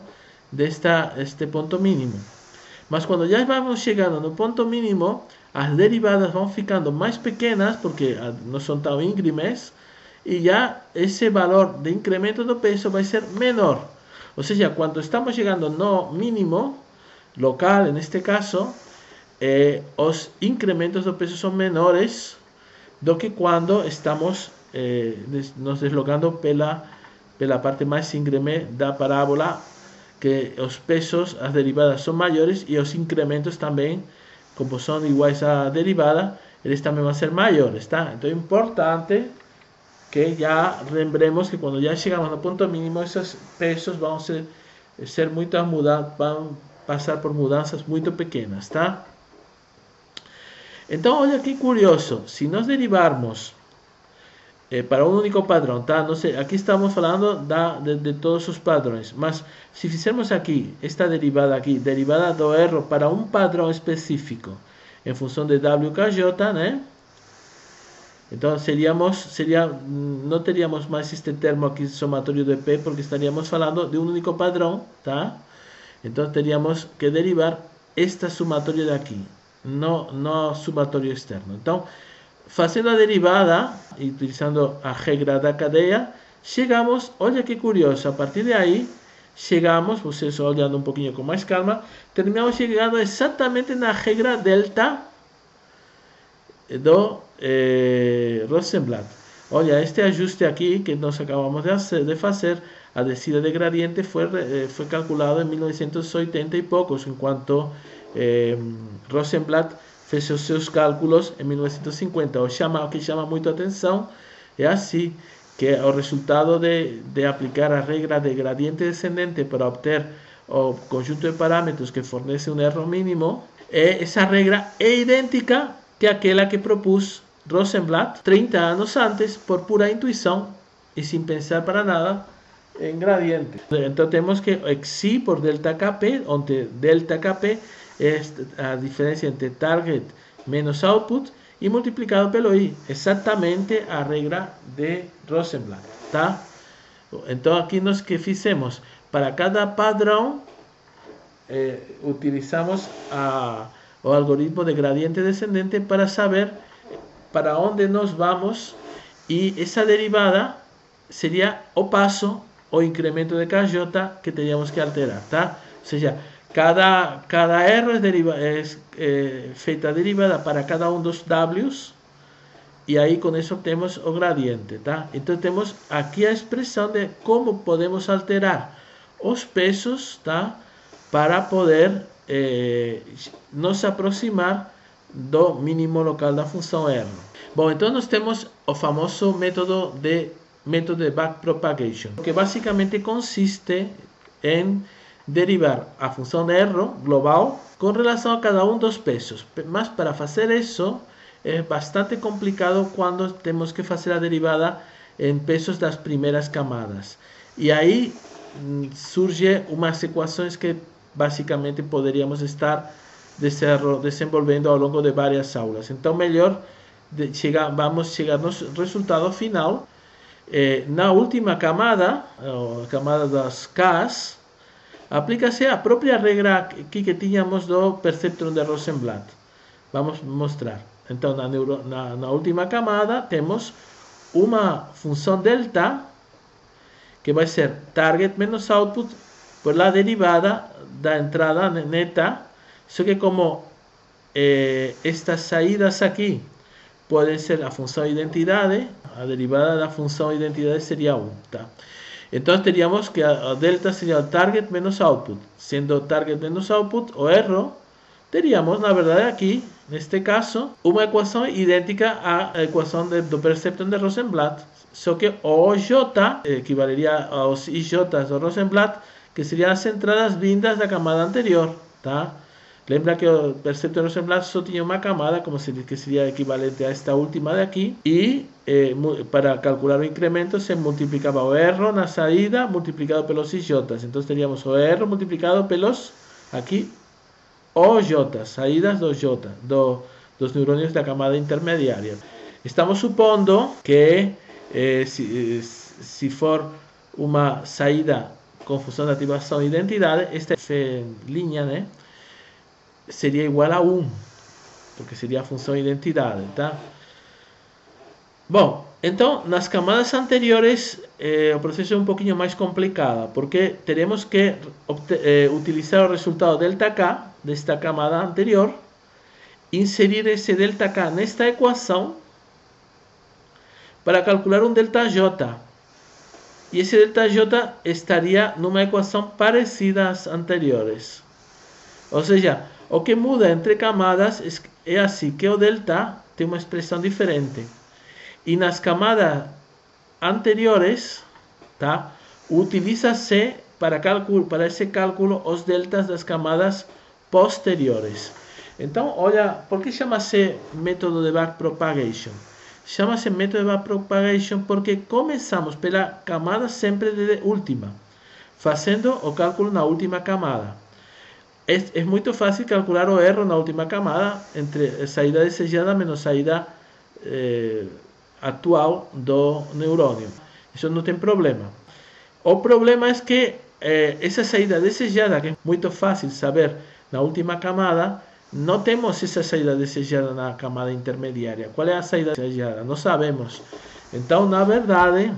deste ponto mínimo. Mas quando já vamos chegando no ponto mínimo, as derivadas vão ficando mais pequenas, porque não são tão íngremes, e já esse valor de incremento do peso vai ser menor. Ou seja, quando estamos chegando no mínimo local, neste caso, os incrementos do peso são menores do que quando estamos nos deslocando pela parte mais íngreme da parábola, que os pesos, as derivadas são maiores e os incrementos também, como são iguais à derivada, eles também vão ser maiores, tá? Então é importante que já lembremos que quando já chegamos no ponto mínimo, esses pesos vão ser muitas mudanças, vão passar por mudanças muito pequenas, tá? Então, olha que curioso, se nós derivarmos para um único padrão, tá? Não sei, aqui estamos falando de todos os padrões, mas se fizermos aqui, esta derivada aqui, derivada do erro para um padrão específico, em função de WKJ, né? Então, não teríamos mais este termo aqui, somatório de P, porque estaríamos falando de um único padrão, tá? Então, teríamos que derivar esta somatória daqui, no somatório externo. Então, fazendo a derivada, e utilizando a regra da cadeia, chegamos, olha que curioso, a partir de aí, chegamos, vocês olhando um pouquinho com mais calma, terminamos chegando exatamente na regra delta do Rosenblatt. Olha, este ajuste aqui que nós acabamos de fazer, a descida de gradiente foi calculado em 1980 e poucos, enquanto Rosenblatt fez os seus cálculos em 1950. O que chama muito a atenção é assim, que o resultado de aplicar a regra de gradiente descendente para obter o conjunto de parámetros que fornece un erro mínimo, esa regra es idéntica que aquella que propuso Rosenblatt 30 años antes por pura intuición y sin pensar para nada en gradiente. Entonces tenemos que xi por delta Kp, donde delta Kp es la diferencia entre target menos output y multiplicado pelo i, exactamente a regra de Rosenblatt, ¿tá? Entonces aquí nos que fizemos para cada padrón utilizamos o algoritmo de gradiente descendente para saber para dónde nos vamos, y esa derivada sería o paso o incremento de KJ que teníamos que alterar, ¿tá? O sea, cada R es feita derivada para cada uno de los W's, y ahí con eso obtenemos o gradiente, ¿tá? Entonces tenemos aquí la expresión de cómo podemos alterar los pesos, ¿tá? Para poder nos aproximar do mínimo local da função R. Bom, então nós temos o famoso método de backpropagation, que basicamente consiste em derivar a função de R global com relação a cada um dos pesos. Mas para fazer isso é bastante complicado quando temos que fazer a derivada em pesos das primeiras camadas. E aí surgem umas equações que basicamente poderíamos estar desenvolvendo ao longo de várias aulas. Então, melhor vamos chegar no resultado final. Na última camada, a camada das Ks, aplica-se a própria regra aqui que tínhamos do perceptron de Rosenblatt. Vamos mostrar. Então, na última camada, temos uma função delta, que vai ser target menos output por la derivada da entrada neta. Só que como estas saídas aqui podem ser a função identidade, a derivada da função identidade seria 1, tá? Então teríamos que a delta seria o target menos output. Sendo target menos output, o erro, teríamos, na verdade, aqui, neste caso, uma equação idêntica à equação do perceptron de Rosenblatt. Só que o J equivaleria aos IJ do Rosenblatt, que seriam as entradas vindas da camada anterior, tá? Lembra que o perceptron de Rosenblatt só tinha uma camada, que seria equivalente a esta última de aqui, e para calcular o incremento se multiplicava o R na saída multiplicado pelos IJ. Então teríamos o R multiplicado pelos, aqui, OJ, saídas do J, dos neurônios da camada intermediária. Estamos supondo que se for uma saída com função de ativação e identidade, esta linha, né, seria igual a 1, porque seria a função identidade, tá? Bom, então, nas camadas anteriores, o processo é um pouquinho mais complicado, porque teremos que utilizar o resultado ΔK desta camada anterior, inserir esse ΔK nesta equação, para calcular um ΔJ. E esse ΔJ estaria numa equação parecida às anteriores. Ou seja, o que muda entre camadas é assim, que o delta tem uma expressão diferente. E nas camadas anteriores, tá, utiliza-se para esse cálculo os deltas das camadas posteriores. Então, olha, por que chama-se método de backpropagation? Chama-se método de backpropagation porque começamos pela camada sempre de última, fazendo o cálculo na última camada. É muito fácil calcular o erro na última camada entre saída desejada menos saída atual do neurônio. Isso não tem problema. O problema é que essa saída desejada, que é muito fácil saber na última camada, não temos essa saída desejada na camada intermediária. Qual é a saída desejada? Não sabemos. Então, na verdade,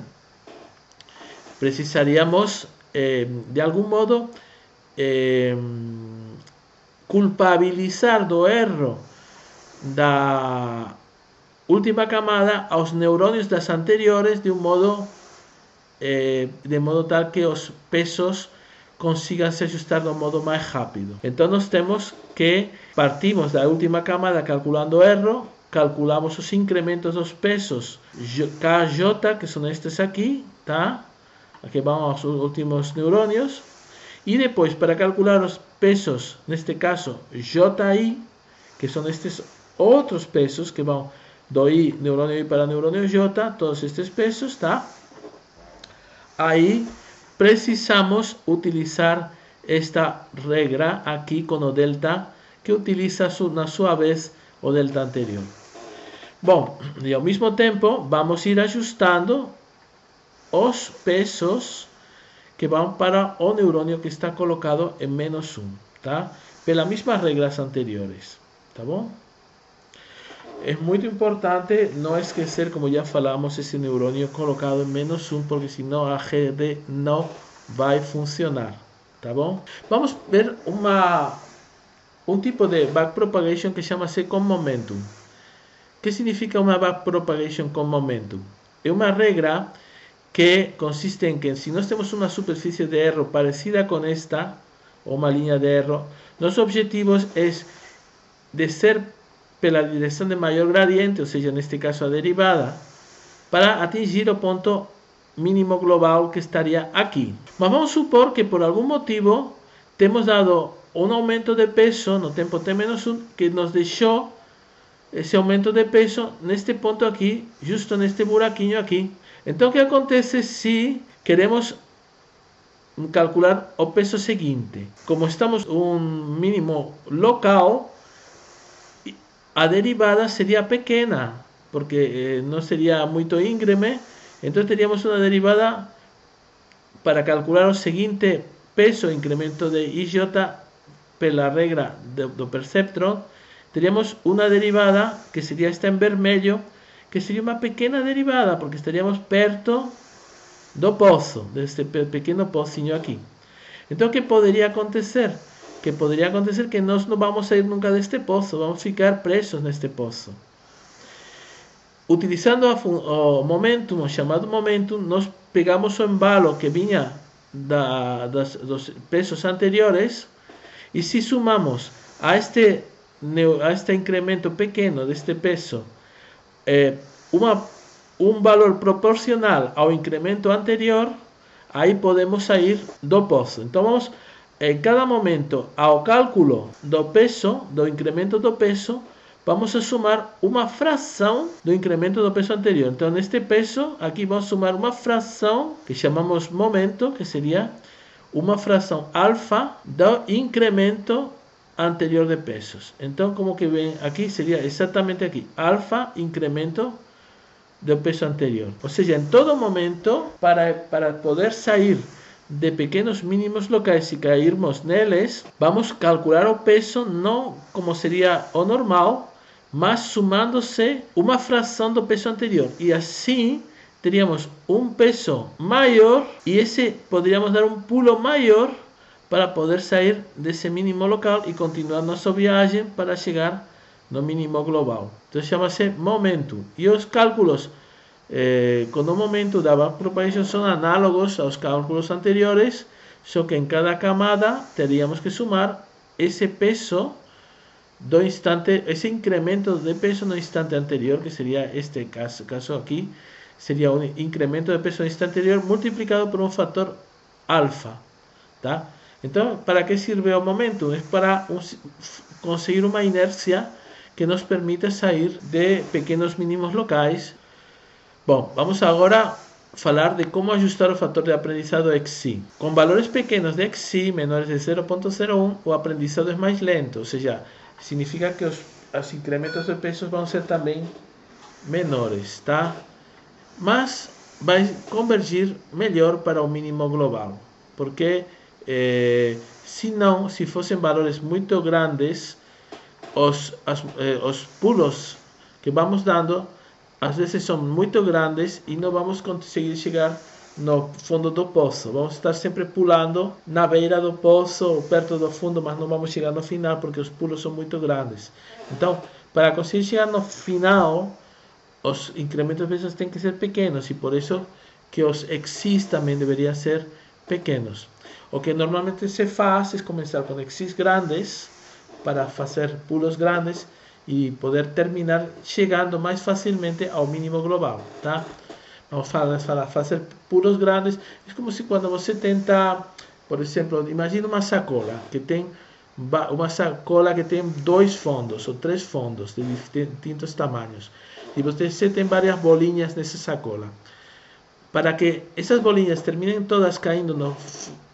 precisaríamos, de algum modo, culpabilizar do erro da última camada aos neurônios das anteriores de modo tal que os pesos consigam se ajustar de um modo mais rápido. Então nós temos que partimos da última camada calculando o erro, calculamos os incrementos dos pesos KJ, que são estes aqui, tá? Aqui vão aos últimos neurônios, E depois, para calcular os pesos, neste caso JI, que são estes outros pesos que vão do I, neurônio I para neurônio J, todos estes pesos, tá? Aí precisamos utilizar esta regra aqui com o delta, que utiliza na sua vez o delta anterior. Bom, e ao mesmo tempo vamos ir ajustando os pesos que vão para o neurônio que está colocado em -1, tá? Pelas mesmas regras anteriores, tá bom? É muito importante não esquecer, como já falamos, esse neurônio colocado em -1, porque senão a rede não vai funcionar, tá bom? Vamos ver um tipo de backpropagation que chama-se com momentum. O que significa uma backpropagation com momentum? É uma regra que consiste em que, se nós temos uma superfície de erro parecida com esta, ou uma linha de erro, nosso objetivo é descer pela direção de maior gradiente, ou seja, neste caso a derivada, para atingir o ponto mínimo global que estaria aqui. Mas vamos supor que por algum motivo temos dado um aumento de peso no tempo t-1 que nos deixou esse aumento de peso neste ponto aqui, justo neste buraquinho aqui. Então, o que acontece se queremos calcular o peso seguinte? Como estamos um mínimo local, a derivada seria pequena, porque não seria muito íngreme. Então, teríamos uma derivada para calcular o seguinte peso, incremento de IJ pela regra do perceptron. Teríamos uma derivada que seria esta em vermelho, que seria uma pequena derivada, porque estaríamos perto do poço, deste pequeno pocinho aqui. Então, o que poderia acontecer? Que poderia acontecer que nós não vamos sair nunca deste poço, vamos ficar presos neste poço. Utilizando o momentum, o chamado momentum, nós pegamos o embalo que vinha dos pesos anteriores, e se sumamos a este incremento pequeno deste peso um valor proporcional ao incremento anterior, aí podemos sair do poço. Então vamos, em cada momento, ao cálculo do peso, do incremento do peso, vamos a sumar uma fração do incremento do peso anterior. Então, neste peso, aqui vamos sumar uma fração que chamamos momento, que seria uma fração alfa do incremento anterior de pesos. Então, como que vem aqui, seria exatamente aqui, alfa incremento do peso anterior. Ou seja, em todo momento, para poder sair de pequenos mínimos locais e cairmos neles, vamos calcular o peso não como seria o normal, mas sumando-se uma fração do peso anterior. E assim teríamos um peso maior e esse poderíamos dar um pulo maior para poder sair desse mínimo local e continuar nossa viagem para chegar no mínimo global. Então chama-se momento. E os cálculos com o momento da backpropagation são análogos aos cálculos anteriores, só que em cada camada teríamos que sumar esse peso do instante, esse incremento de peso no instante anterior, que seria este caso aqui, seria um incremento de peso no instante anterior multiplicado por um fator alfa, tá? Então, para que serve o momento? É para conseguir uma inércia que nos permita sair de pequenos mínimos locais. Bom, vamos agora falar de como ajustar o fator de aprendizado XI. Com valores pequenos de XI, menores de 0.01, o aprendizado é mais lento, ou seja, significa que os incrementos de pesos vão ser também menores, tá? Mas vai convergir melhor para o mínimo global, porque se fossem valores muito grandes, os pulos que vamos dando às vezes são muito grandes e não vamos conseguir chegar no fundo do poço. Vamos estar sempre pulando na beira do poço ou perto do fundo, mas não vamos chegar no final porque os pulos são muito grandes. Então, para conseguir chegar no final, os incrementos de pesos têm que ser pequenos e por isso que os XIs também deveriam ser pequenos. O que normalmente se faz é começar com XIs grandes para fazer pulos grandes e poder terminar chegando mais facilmente ao mínimo global, tá? Vamos fazer pulos grandes. É como se quando você tenta Por exemplo, imagina uma sacola que tem dois fundos ou três fundos de distintos tamanhos. E você tem várias bolinhas nessa sacola. Para que essas bolinhas terminem todas caindo no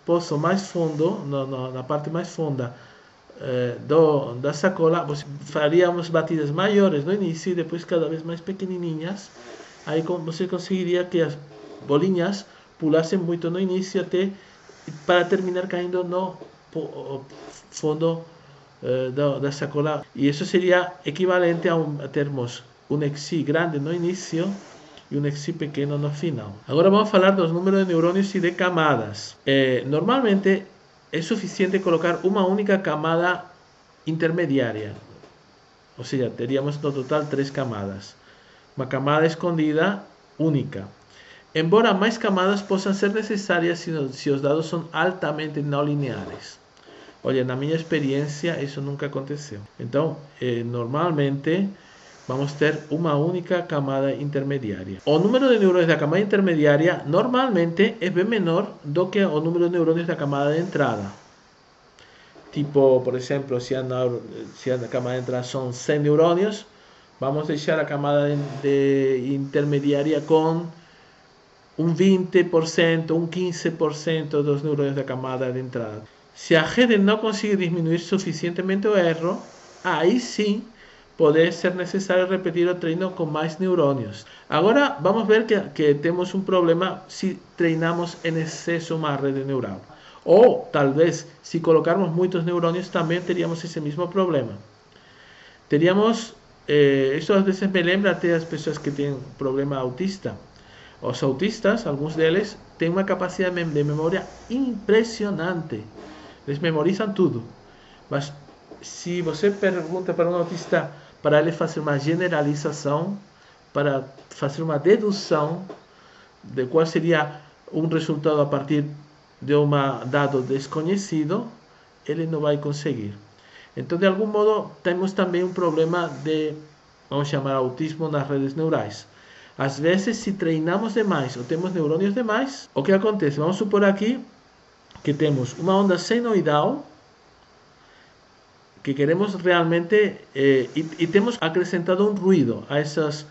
poço mais fundo, na parte mais funda da sacola, faríamos batidas maiores no início e depois cada vez mais pequenininhas. Aí você conseguiria que as bolinhas pulassem muito no início até para terminar caindo no fundo da sacola. E isso seria equivalente a termos um xi grande no início e um xi pequeno no final. Agora vamos falar dos números de neurônios e de camadas. Normalmente é suficiente colocar uma única camada intermediária. Ou seja, teríamos no total 3 camadas. Uma camada escondida única. Embora mais camadas possam ser necessárias se os dados são altamente não lineares. Olha, na minha experiência isso nunca aconteceu. Então, normalmente vamos ter uma única camada intermediária. O número de neurônios da camada intermediária normalmente é bem menor do que o número de neurônios da camada de entrada. Tipo, por exemplo, se a camada de entrada são 100 neurônios, vamos deixar a camada intermediária com um 20%, um 15% dos neurônios da camada de entrada. Se a rede não conseguir diminuir suficientemente o erro, aí sim pode ser necessário repetir o treino com mais neurônios. Agora vamos ver que temos um problema se treinamos em excesso uma rede neural. Ou talvez se colocarmos muitos neurônios também teríamos esse mesmo problema. Teríamos, isso às vezes me lembra até as pessoas que têm problema autista. Os autistas, alguns deles, têm uma capacidade de memória impressionante. Eles memorizam tudo. Mas se você pergunta para um autista para ele fazer uma generalização, para fazer uma dedução de qual seria um resultado a partir de um dado desconhecido, ele não vai conseguir. Então, de algum modo, temos também um problema de, vamos chamar, autismo nas redes neurais. Às vezes, se treinamos demais ou temos neurônios demais, o que acontece? Vamos supor aqui que temos uma onda senoidal que queremos realmente e temos acrescentado um ruído a essas.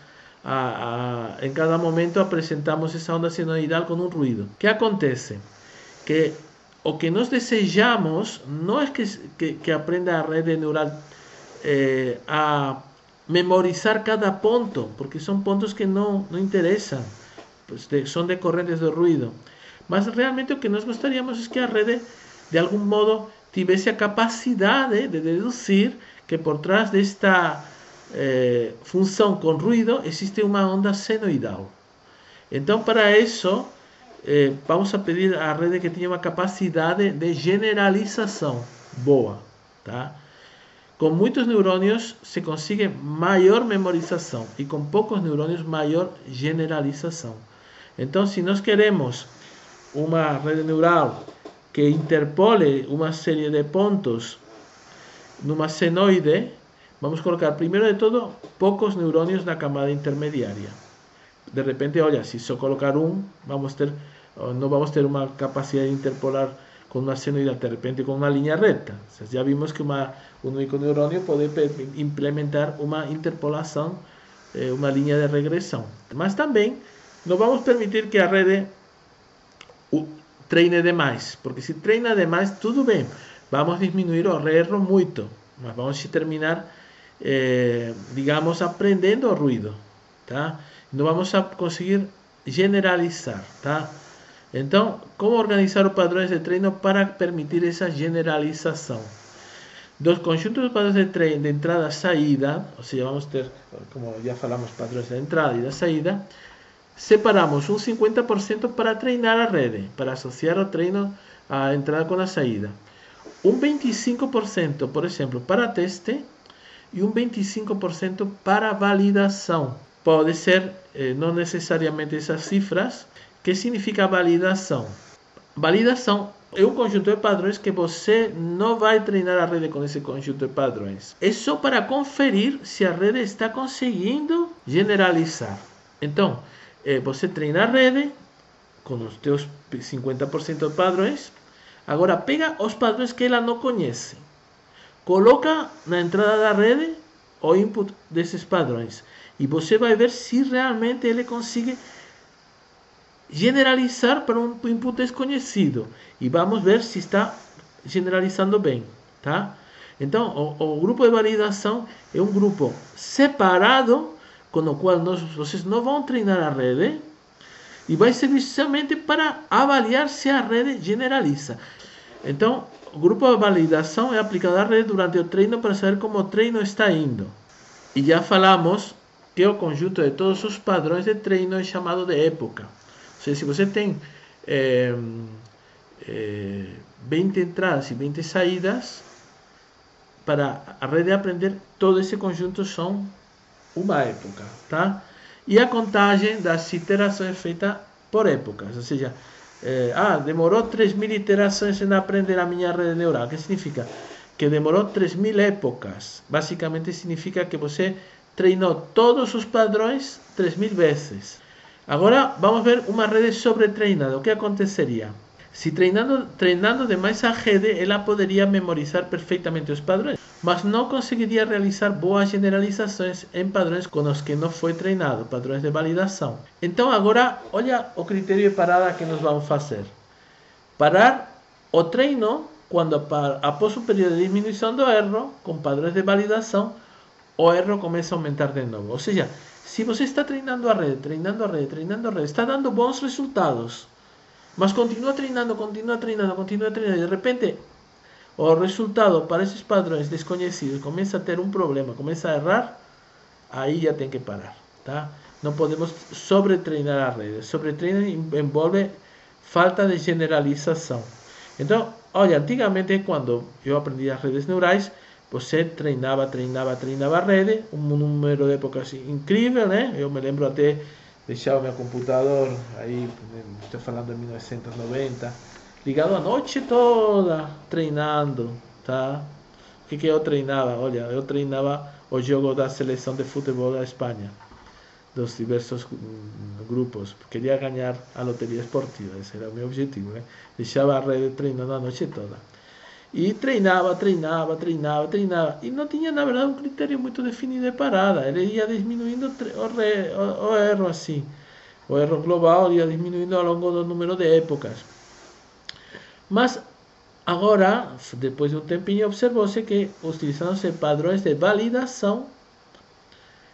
Em cada momento apresentamos essa onda senoidal com um ruído. O que acontece? Que o que nós desejamos não é que aprenda a rede neural a memorizar cada ponto, porque são pontos que não interessam, são decorrentes do ruído. Mas realmente o que nós gostaríamos é que a rede, de algum modo, tivesse a capacidade de deduzir que por trás desta função com ruído existe uma onda senoidal. Então, para isso, vamos a pedir à rede que tenha uma capacidade de generalização boa, tá? Com muitos neurônios se consegue maior memorização e com poucos neurônios maior generalização. Então, se nós queremos uma rede neural que interpole uma série de pontos numa senoide, vamos colocar, primeiro de todo, poucos neurônios na camada intermediária. De repente, olha, se só colocar um, não vamos ter uma capacidade de interpolar com uma senoide, de repente com uma linha reta. Já vimos que um único neurônio pode implementar uma interpolação, uma linha de regressão. Mas também não vamos permitir que a rede treine demais, porque se treina demais, tudo bem, vamos diminuir o erro muito, mas vamos terminar, digamos, aprendendo o ruído, tá? Não vamos a conseguir generalizar, tá? Então, como organizar os padrões de treino para permitir essa generalização? Dos conjuntos de padrões de treino de entrada e saída, ou seja, vamos ter, como já falamos, padrões de entrada e de saída, separamos um 50% para treinar a rede, para associar o treino à entrada com a saída. Um 25%, por exemplo, para teste e um 25% para validação. Pode ser, não necessariamente essas cifras. Que significa validação? Validação é um conjunto de padrões que você não vai treinar a rede com esse conjunto de padrões. É só para conferir se a rede está conseguindo generalizar. Então, você treina a rede com os teus 50% de padrões. Agora, pega os padrões que ela não conhece, coloca na entrada da rede o input desses padrões e você vai ver se realmente ele consegue generalizar para um input desconhecido e vamos ver se está generalizando bem, tá? Então, o grupo de validação é um grupo separado com o qual vocês não vão treinar a rede e vai servir somente para avaliar se a rede generaliza. Então, o grupo de validação é aplicado à rede durante o treino para saber como o treino está indo. E já falamos que o conjunto de todos os padrões de treino é chamado de época. Ou seja, se você tem 20 entradas e 20 saídas, para a rede aprender, todo esse conjunto são uma época, tá? E a contagem das iterações é feita por épocas, ou seja, demorou 3.000 iterações em aprender a minha rede neural. O que significa? Que demorou 3.000 épocas. Basicamente significa que você treinou todos os padrões 3.000 vezes. Agora vamos ver uma rede sobretreinada. O que aconteceria? Se treinando demais a rede, ela poderia memorizar perfeitamente os padrões, mas não conseguiria realizar boas generalizações em padrões com os que não foi treinado, padrões de validação. Então agora, olha o critério de parada que nós vamos fazer. Parar o treino quando, após o período de diminuição do erro, com padrões de validação, o erro começa a aumentar de novo. Ou seja, se você está treinando a rede, está dando bons resultados, mas continua treinando, e de repente o resultado para esses padrões desconhecidos começa a ter um problema, começa a errar, aí já tem que parar, tá? Não podemos sobretreinar a rede. Sobretreino envolve falta de generalização. Então, olha, antigamente quando eu aprendi as redes neurais, você treinava a rede, um número de épocas incrível, né? Eu me lembro até deixava meu computador, aí estou falando de 1990, ligado a noite toda, treinando, tá? O que eu treinava? Olha, eu treinava o jogo da seleção de futebol da Espanha, dos diversos grupos, queria ganhar a loteria esportiva, esse era o meu objetivo, né? Deixava a rede treinando a noite toda. E treinava, e não tinha, na verdade, um critério muito definido de parada. Ele ia diminuindo o erro assim. O erro global ia diminuindo ao longo do número de épocas. Mas agora, depois de um tempinho, observou-se que, utilizando-se padrões de validação,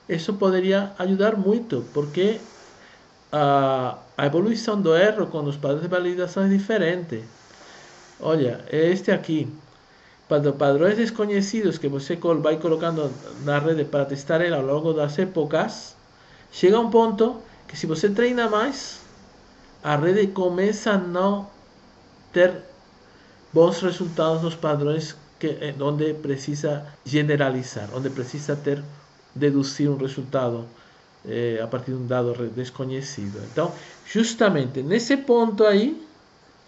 isso poderia ajudar muito, porque a evolução do erro com os padrões de validação é diferente. Olha, este aqui, para padrões desconhecidos que você vai colocando na rede para testar ela ao longo das épocas, chega um ponto que se você treina mais, a rede começa a não ter bons resultados nos padrões onde precisa generalizar, onde precisa deduzir um resultado a partir de um dado desconhecido. Então, justamente nesse ponto aí,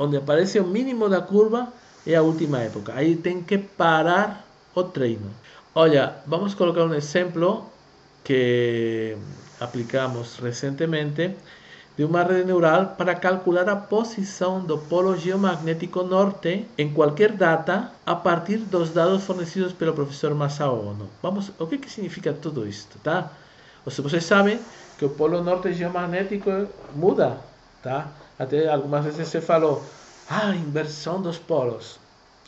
onde aparece o mínimo da curva, é a última época. Aí tem que parar o treino. Olha, vamos colocar um exemplo que aplicamos recentemente de uma rede neural para calcular a posição do polo geomagnético norte em qualquer data a partir dos dados fornecidos pelo professor Masao Ono. O que significa tudo isto, tá? Ou seja, vocês sabem que o polo norte geomagnético muda, tá? Até algumas vezes se falou, inversão dos polos.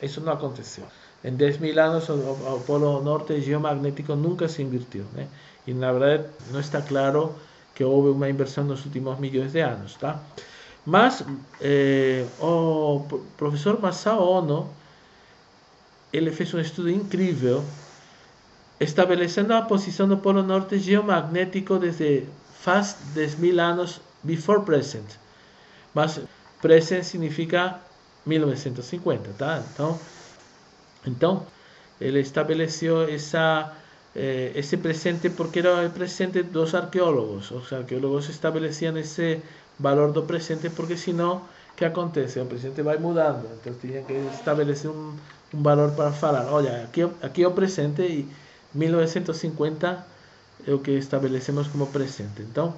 Isso não aconteceu. Em 10.000 anos o polo norte geomagnético nunca se invirtiu, né? E na verdade não está claro que houve uma inversão nos últimos milhões de anos, tá? Mas o professor Masao Ono, ele fez um estudo incrível estabelecendo a posição do polo norte geomagnético desde faz 10.000 anos before present. Mas present significa 1950, tá? Então ele estabeleceu esse presente porque era o presente dos arqueólogos. Os arqueólogos estabeleciam esse valor do presente porque senão, o que acontece? O presente vai mudando. Então tinha que estabelecer um valor para falar, olha, aqui é o presente e 1950 é o que estabelecemos como presente. Então,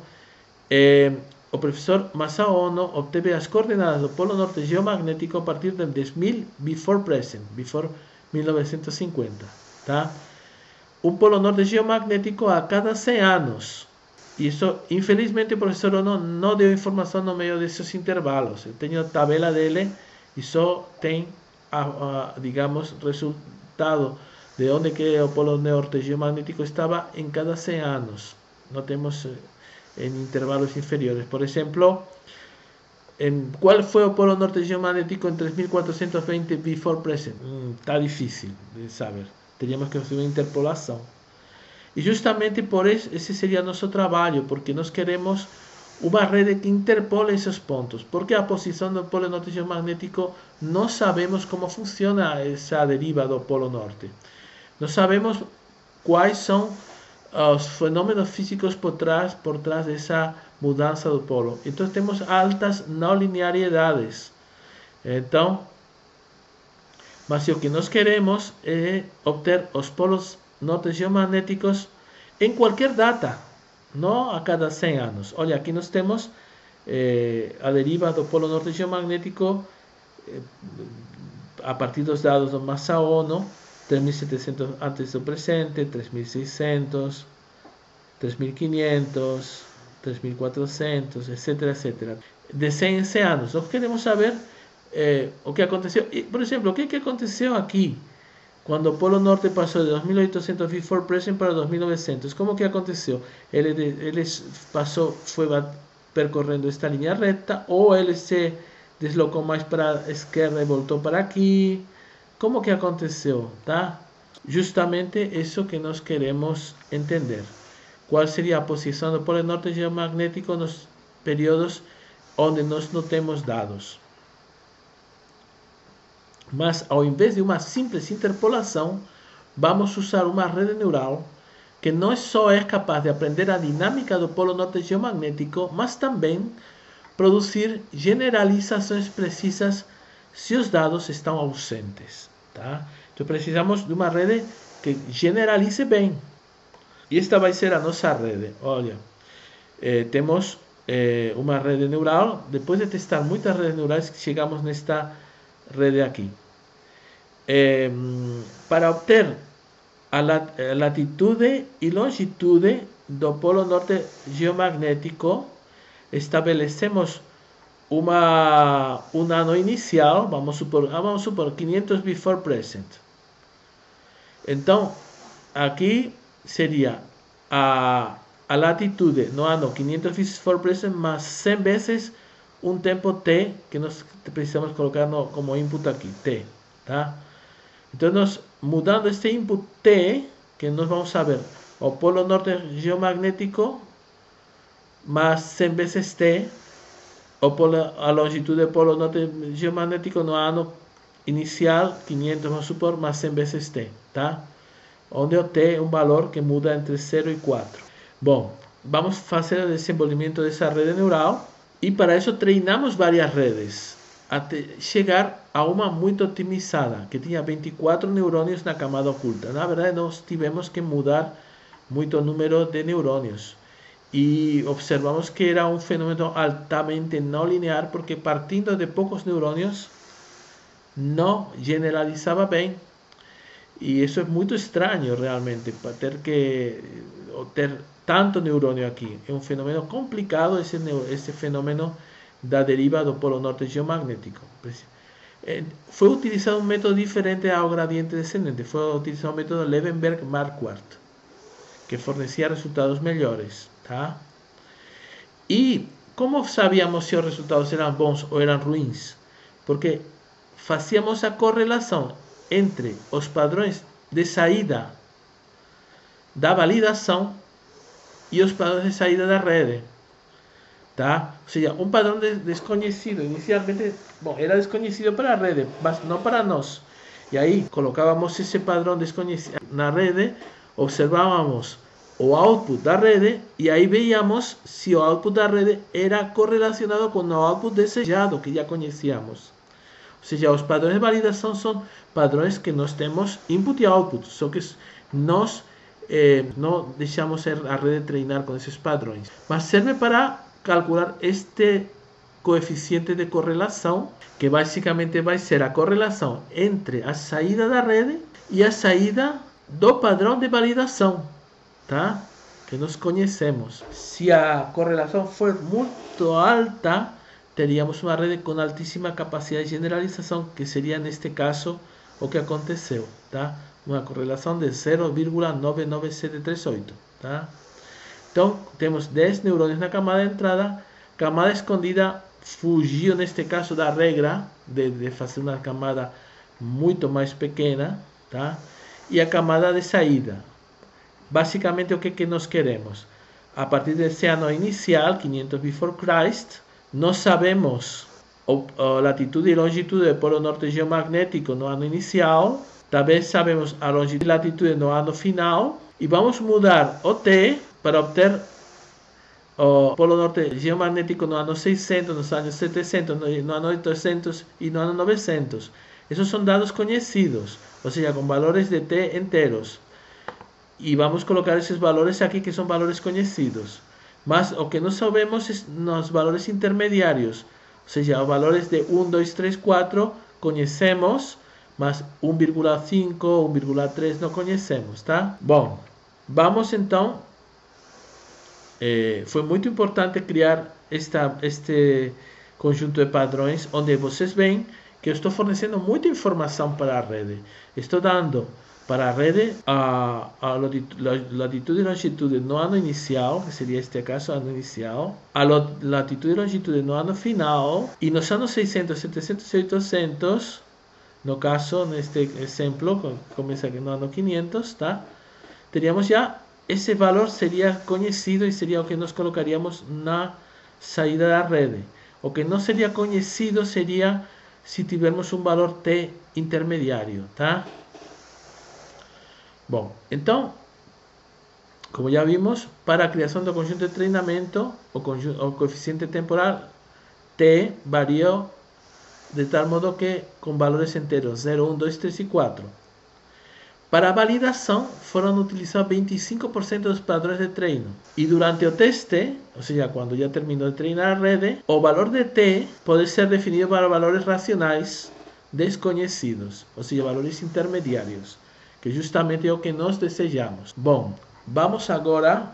o professor Masao Ono obteve as coordenadas do Polo Norte geomagnético a partir del 10.000 before present, before 1950, tá? Un Polo Norte geomagnético a cada 100 anos. E isso, infelizmente, o professor Ono não deu informação no meio desses intervalos. Eu tenho a tabela dele e só tem, digamos, resultado de onde que o Polo Norte geomagnético estava em cada 100 anos. Não temos em intervalos inferiores. Por exemplo, ¿cuál fue o Polo Norte geomagnético en 3420 before present? Está difícil de saber. Teríamos que fazer uma interpolação. E justamente por isso, esse seria nosso trabalho, porque nós queremos uma rede que interpole esses pontos. Porque a posição do Polo Norte geomagnético, não sabemos como funciona essa deriva do Polo Norte. Não sabemos quais são os fenômenos físicos por trás dessa mudança do polo. Então temos altas não linearidades. Então, mas o que nós queremos é obter os polos norte geomagnéticos em qualquer data, não a cada 100 anos. Olha, aqui nós temos a deriva do polo norte geomagnético a partir dos dados do Masao Ono, 3.700 antes do presente, 3.600, 3.500, 3.400, etc, etc. De 100 em 100 anos. Nós queremos saber o que aconteceu. E, por exemplo, o que aconteceu aqui? Quando o Polo Norte passou de 2.800 before present para 2.900. Como que aconteceu? Ele foi percorrendo esta linha reta, ou ele se deslocou mais para a esquerda e voltou para aqui? Como que aconteceu, tá? Justamente isso que nós queremos entender. Qual seria a posição do Polo Norte geomagnético nos períodos onde nós não temos dados. Mas, ao invés de uma simples interpolação, vamos usar uma rede neural que não só é capaz de aprender a dinâmica do Polo Norte geomagnético, mas também produzir generalizações precisas se os dados estão ausentes. Tá? Então precisamos de uma rede que generalize bem. E esta vai ser a nossa rede. Olha, temos uma rede neural. Depois de testar muitas redes neurais, chegamos nesta rede aqui. Para obter a latitude e longitude do Polo Norte geomagnético, estabelecemos um ano inicial, vamos supor 500 before present. Então, aqui seria a latitude no ano 500 before present mais 100 vezes um tempo t, que nós precisamos colocar como input aqui, t, tá? Então, nós mudando este input t, que nós vamos saber o Polo Norte geomagnético mais 100 vezes t, a longitude do Polo Norte geomagnético no ano inicial, 500, vamos supor, mais 100 vezes t, tá? Onde o t é um valor que muda entre 0 e 4. Bom, vamos fazer o desenvolvimento dessa rede neural e para isso treinamos várias redes até chegar a uma muito otimizada, que tinha 24 neurônios na camada oculta. Na verdade, nós tivemos que mudar muito o número de neurônios. E observamos que era um fenômeno altamente não linear, porque partindo de poucos neurônios, não generalizava bem. E isso é muito estranho, realmente, para ter tanto neurônio aqui. É um fenômeno complicado, esse fenômeno da deriva do Polo Norte geomagnético. Foi utilizado um método diferente ao gradiente descendente. Foi utilizado o método Levenberg-Marquardt, que fornecia resultados melhores. Tá? E como sabíamos se os resultados eram bons ou eram ruins? Porque fazíamos a correlação entre os padrões de saída da validação e os padrões de saída da rede. Tá? Ou seja, um padrão desconhecido. Inicialmente, era desconhecido para a rede, mas não para nós. E aí colocávamos esse padrão desconhecido na rede, observávamos o output da rede e aí veíamos se o output da rede era correlacionado com o output desejado que já conhecíamos. Ou seja, os padrões de validação são padrões que nós temos input e output, só que nós não deixamos a rede treinar com esses padrões. Mas serve para calcular este coeficiente de correlação, que basicamente vai ser a correlação entre a saída da rede e a saída do padrão de validação, tá? Que nós conhecemos. Se a correlação for muito alta, teríamos uma rede com altíssima capacidade de generalização, que seria neste caso o que aconteceu, tá? Uma correlação de 0,99738, tá? Então, temos 10 neurônios na camada de entrada, camada escondida fugiu neste caso da regra de fazer uma camada muito mais pequena, tá? E a camada de saída. Basicamente, o que nós queremos? A partir desse ano inicial, 500 before Christ, nós sabemos a latitude e longitude do polo norte geomagnético no ano inicial, também sabemos a longitude e latitude no ano final, e vamos mudar o T para obter o polo norte geomagnético no ano 600, nos anos 700, no ano 800 e no ano 900. Esses são dados conhecidos, ou seja, com valores de T inteiros. E vamos colocar esses valores aqui, que são valores conhecidos. Mas o que nós sabemos é nos valores intermediários, ou seja, os valores de 1, 2, 3, 4 conhecemos, mas 1,5, 1,3 não conhecemos, tá? Bom, vamos então. Foi muito importante criar este conjunto de padrões, onde vocês veem que eu estou fornecendo muita informação para a rede. Estou dando para a rede a latitude e longitude no ano inicial, que seria este caso, ano inicial, a latitude e longitude no ano final, e nos anos 600, 700 e 800, no caso, neste exemplo, começa aqui no ano 500, tá? Teríamos já esse valor seria conhecido e seria o que nós colocaríamos na saída da rede. O que não seria conhecido seria se tivermos um valor T intermediário, tá? Bom, então, como já vimos, para a criação do conjunto de treinamento, o coeficiente temporal T variou de tal modo que com valores inteiros 0, 1, 2, 3 e 4. Para a validação, foram utilizados 25% dos padrões de treino. E durante o teste, ou seja, quando já terminou de treinar a rede, o valor de T pode ser definido para valores racionais desconhecidos, ou seja, valores intermediários, que justamente é o que nós desejamos. Bom, vamos agora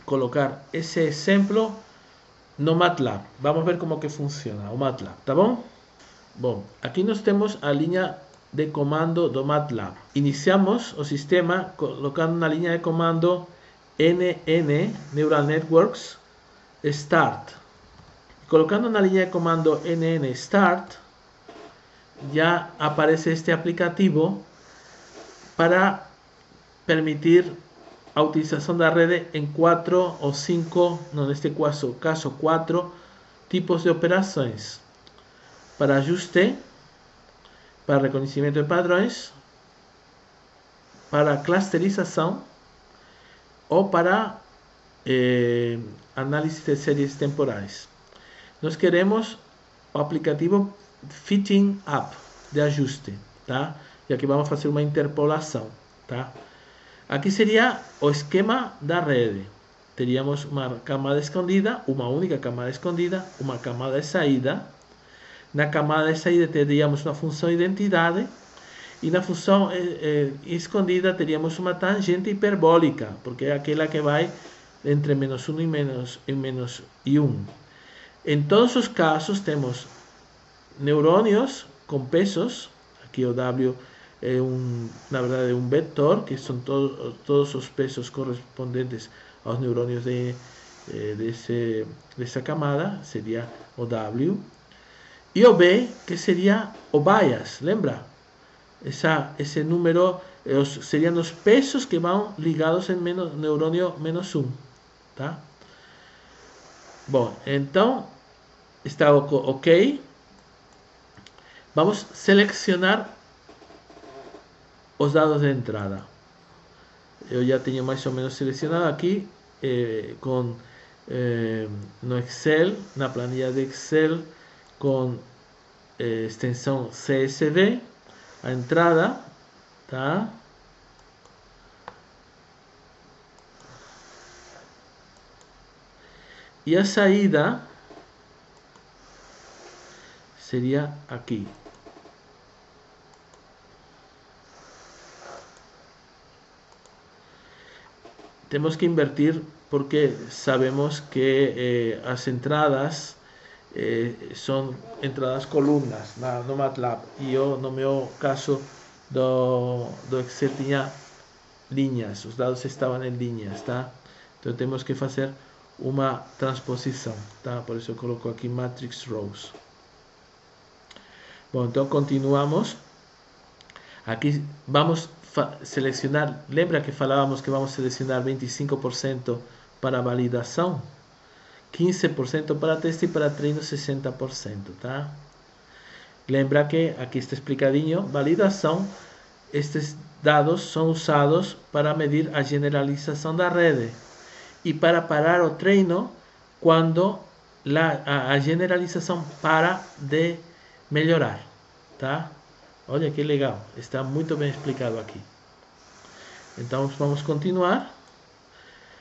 colocar esse exemplo no MATLAB. Vamos ver como que funciona o MATLAB, tá bom? Bom, aqui nós temos a linha de comando do MATLAB. Iniciamos o sistema colocando na linha de comando NN, Neural Networks, Start. Colocando na linha de comando NN Start, já aparece este aplicativo para permitir a utilização da rede em 4 ou 5, neste caso 4 tipos de operações. Para ajuste, para reconhecimento de padrões, para clusterização ou para análise de séries temporais. Nós queremos o aplicativo Fitting Up, de ajuste, tá? Já que vamos fazer uma interpolação, tá? Aqui seria o esquema da rede. Teríamos uma camada escondida, uma única camada escondida, uma camada de saída. Na camada de saída teríamos uma função identidade e na função escondida teríamos uma tangente hiperbólica, porque é aquela que vai entre menos 1 e menos 1. Em todos os casos temos neurônios com pesos, aqui o W é na verdade um vetor, que são todos os pesos correspondentes aos neurônios dessa camada, seria o W. E o B, que seria o bias, lembra? Esse número seriam os pesos que vão ligados em neurônio menos 1, tá? Bom, então, está ok. Vamos selecionar os dados de entrada. Eu já tenho mais ou menos selecionado aqui, no Excel, na planilha de Excel, com extensão CSV, a entrada, tá? E a saída seria aqui. Temos que invertir porque sabemos que as entradas são entradas columnas no MATLAB. E eu, no meu caso do Excel, tinha linhas, os dados estavam em linhas, tá? Então temos que fazer uma transposição, tá? Por isso eu coloco aqui matrix rows. Bom, então continuamos. Aqui vamos selecionar, lembra que falávamos que vamos selecionar 25% para validação, 15% para teste e para treino 60%, tá? Lembra que aqui está explicadinho, validação, estes dados são usados para medir a generalização da rede e para parar o treino quando a generalização para de melhorar, tá? Olha que legal, está muito bem explicado aqui. Então vamos continuar.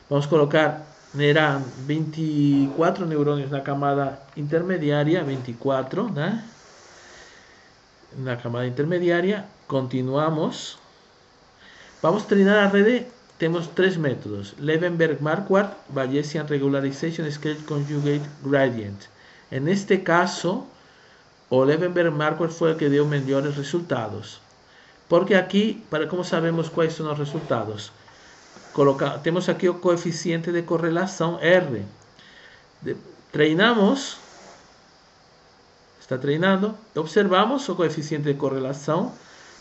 Vamos colocar, eram 24 neurônios na camada intermediária, 24, né? Na camada intermediária, continuamos. Vamos treinar a rede, temos três métodos: Levenberg-Marquardt, Bayesian Regularization Scale Conjugate Gradient. Neste caso, o Levenberg-Marquardt foi o que deu melhores resultados. Porque aqui, como sabemos quais são os resultados? Temos aqui o coeficiente de correlação R. Treinamos, está treinando, observamos o coeficiente de correlação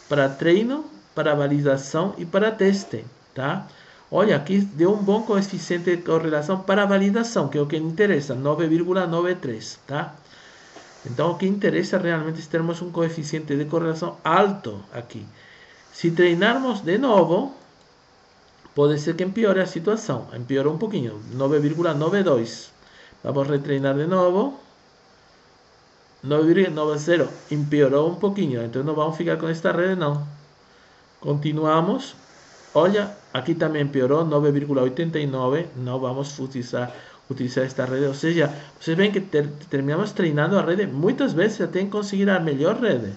para treino, para validação e para teste, tá? Olha, aqui deu um bom coeficiente de correlação para validação, que é o que interessa, 9,93, tá? Então, o que interessa realmente é termos um coeficiente de correlação alto aqui. Se treinarmos de novo, pode ser que empeore a situação. Empeorou um pouquinho, 9,92. Vamos retreinar de novo. 9,90. Empeorou um pouquinho. Então, não vamos ficar com esta rede, não. Continuamos. Olha, aqui também empeorou, 9,89. Não vamos utilizar esta rede. Ou seja, vocês veem que terminamos treinando a rede muitas vezes até conseguir a melhor rede.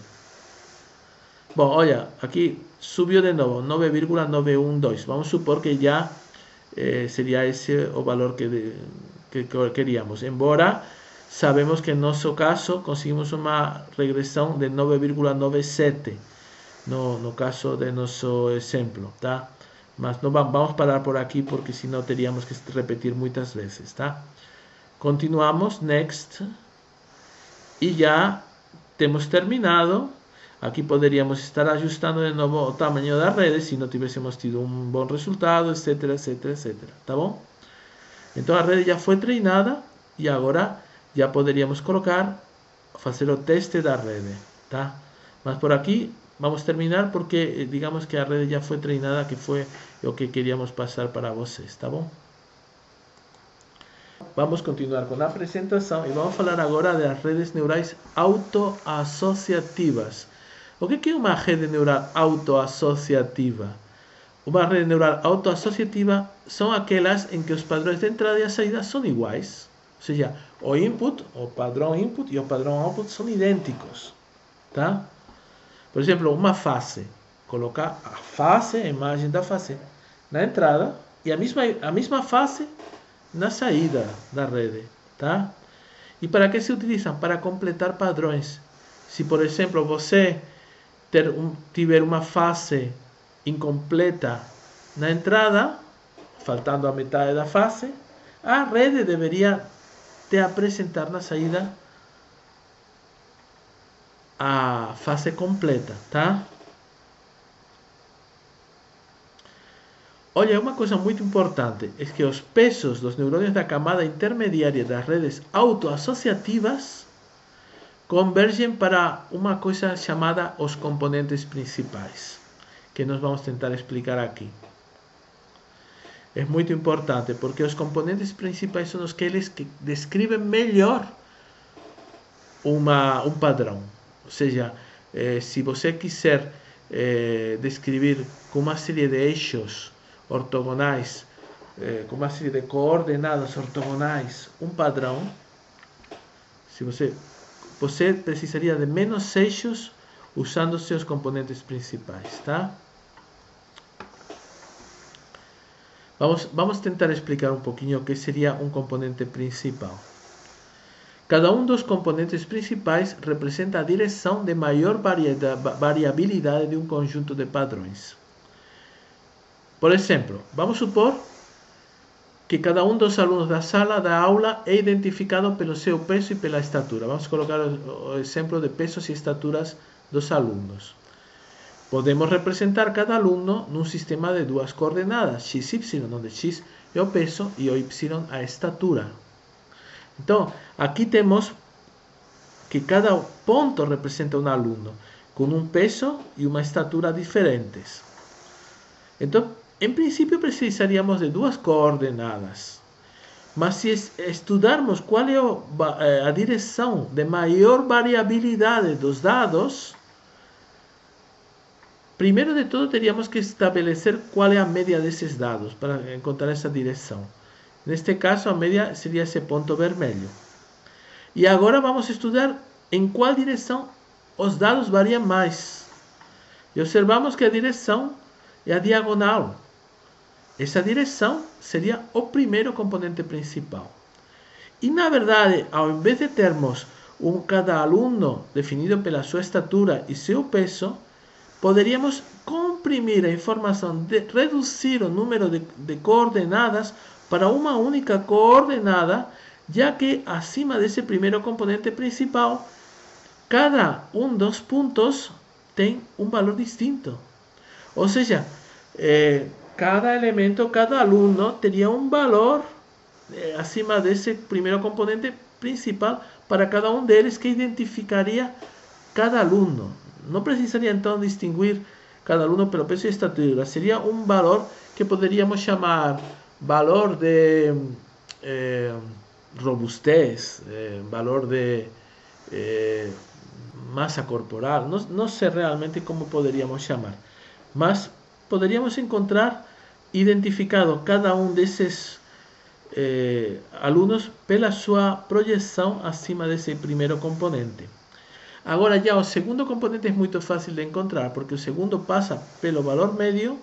Bom, olha, aqui subiu de novo, 9,912. Vamos supor que já seria esse o valor que queríamos. Embora sabemos que em nosso caso conseguimos uma regressão de 9,97 no caso de nosso exemplo, tá? Mas não vamos parar por aqui porque senão teríamos que repetir muitas vezes, tá? Continuamos, next. E já temos terminado. Aqui poderíamos estar ajustando de novo o tamanho da rede se não tivéssemos tido um bom resultado, etc, etc, etc. Tá bom? Então a rede já foi treinada e agora já poderíamos fazer o teste da rede, tá? Mas por aqui vamos terminar porque digamos que a rede já foi treinada, que foi o que queríamos passar para vocês, tá bom? Vamos continuar com a apresentação e vamos falar agora das redes neurais autoassociativas. O que é uma rede neural autoassociativa? Uma rede neural autoassociativa são aquelas em que os padrões de entrada e a saída são iguais. Ou seja, o input, o padrão input e o padrão output são idênticos, tá? Por exemplo, uma face. Colocar a face, a imagem da face na entrada e a mesma face na saída da rede, tá? E para que se utilizam? Para completar padrões. Se, por exemplo, você tiver uma face incompleta na entrada, faltando a metade da face, a rede deveria te apresentar na saída a face completa, tá? Olha, uma coisa muito importante é que os pesos dos neurônios da camada intermediária das redes autoassociativas convergem para uma coisa chamada os componentes principais, que nós vamos tentar explicar aqui. É muito importante porque os componentes principais são os que eles descrevem melhor um padrão. Ou seja, se você quiser descrever com uma série de eixos ortogonais com uma série de coordenadas ortogonais um padrão, se você precisaria de menos eixos usando seus componentes principais, tá? Vamos tentar explicar um pouquinho o que seria um componente principal. Cada um dos componentes principais representa a direção de maior variabilidade de um conjunto de padrões. Por exemplo, vamos supor que cada um dos alunos da sala da aula é identificado pelo seu peso e pela estatura. Vamos colocar o exemplo de pesos e estaturas dos alunos. Podemos representar cada aluno num sistema de duas coordenadas, x e y, onde x é o peso e o y a estatura. Então, aqui temos que cada ponto representa um aluno com um peso e uma estatura diferentes. Então, em princípio, precisaríamos de duas coordenadas. Mas se estudarmos qual é a direção de maior variabilidade dos dados, primeiro de tudo teríamos que estabelecer qual é a média desses dados para encontrar essa direção. Neste caso, a média seria esse ponto vermelho. E agora vamos estudar em qual direção os dados variam mais. E observamos que a direção é a diagonal. Essa direção seria o primeiro componente principal. E na verdade, ao invés de termos cada aluno definido pela sua estatura e seu peso, poderíamos comprimir a informação, reduzir o número de coordenadas para uma única coordenada, já que acima desse primeiro componente principal, cada um dos pontos tem um valor distinto. Ou seja, cada elemento, cada aluno teria um valor acima desse primeiro componente principal para cada um deles, que identificaria cada aluno. Não precisaria então distinguir cada aluno pelo peso e estatura. Seria um valor que poderíamos chamar valor de robustez, valor de massa corporal. Não sei realmente como poderíamos chamar, mas poderíamos encontrar identificado cada um desses alunos pela sua projeção acima desse primeiro componente. Agora já o segundo componente é muito fácil de encontrar, porque o segundo passa pelo valor médio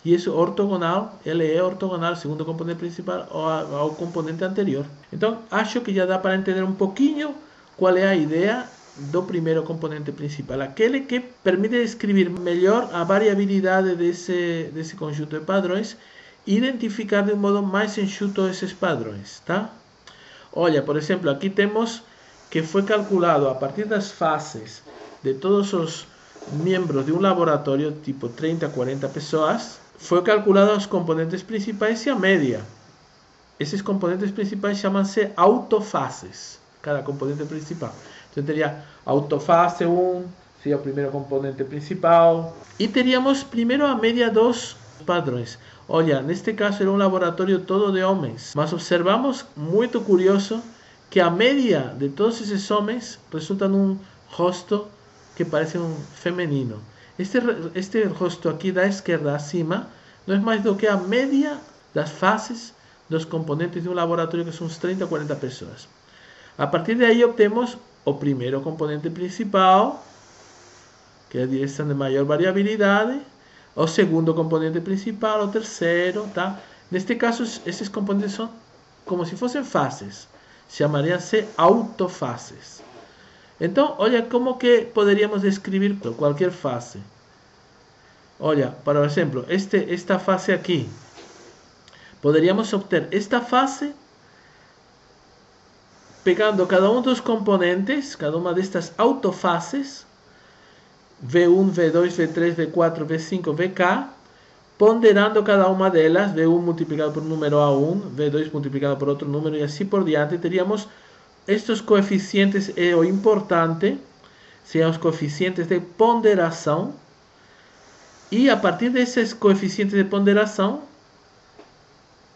e esse ortogonal, ele é ortogonal ao segundo componente principal ou ao componente anterior. Então acho que já dá para entender um pouquinho qual é a ideia do primeiro componente principal, aquele que permite descrever melhor a variabilidade desse conjunto de padrões e identificar de um modo mais enxuto esses padrões, tá? Olha, por exemplo, aqui temos que foi calculado a partir das fases de todos os membros de um laboratório, tipo 30, 40 pessoas, foi calculado os componentes principais e a média. Esses componentes principais chamam-se autofases, cada componente principal. Então teria autofase 1, seria o primeiro componente principal. E teríamos primeiro a média dos padrões. Olha, neste caso era um laboratório todo de homens, mas observamos, muito curioso, que a média de todos esses homens resulta num rosto que parece um feminino. Este rosto aqui da esquerda acima não é mais do que a média das fases dos componentes de um laboratório, que são uns 30 ou 40 pessoas. A partir daí obtemos o primeiro componente principal, que é a direção de maior variabilidade, o segundo componente principal, o terceiro, tá? Neste caso, esses componentes são como se fossem fases. Chamariam-se autofases. Então, olha como que poderíamos descrever qualquer fase. Olha, por exemplo, esta fase aqui. Poderíamos obter esta fase pegando cada um dos componentes, cada uma destas autofases, V1, V2, V3, V4, V5, VK, ponderando cada uma delas, V1 multiplicado por um número A1, V2 multiplicado por outro número e assim por diante. Teríamos estes coeficientes, o importante, seriam os coeficientes de ponderação, e a partir desses coeficientes de ponderação,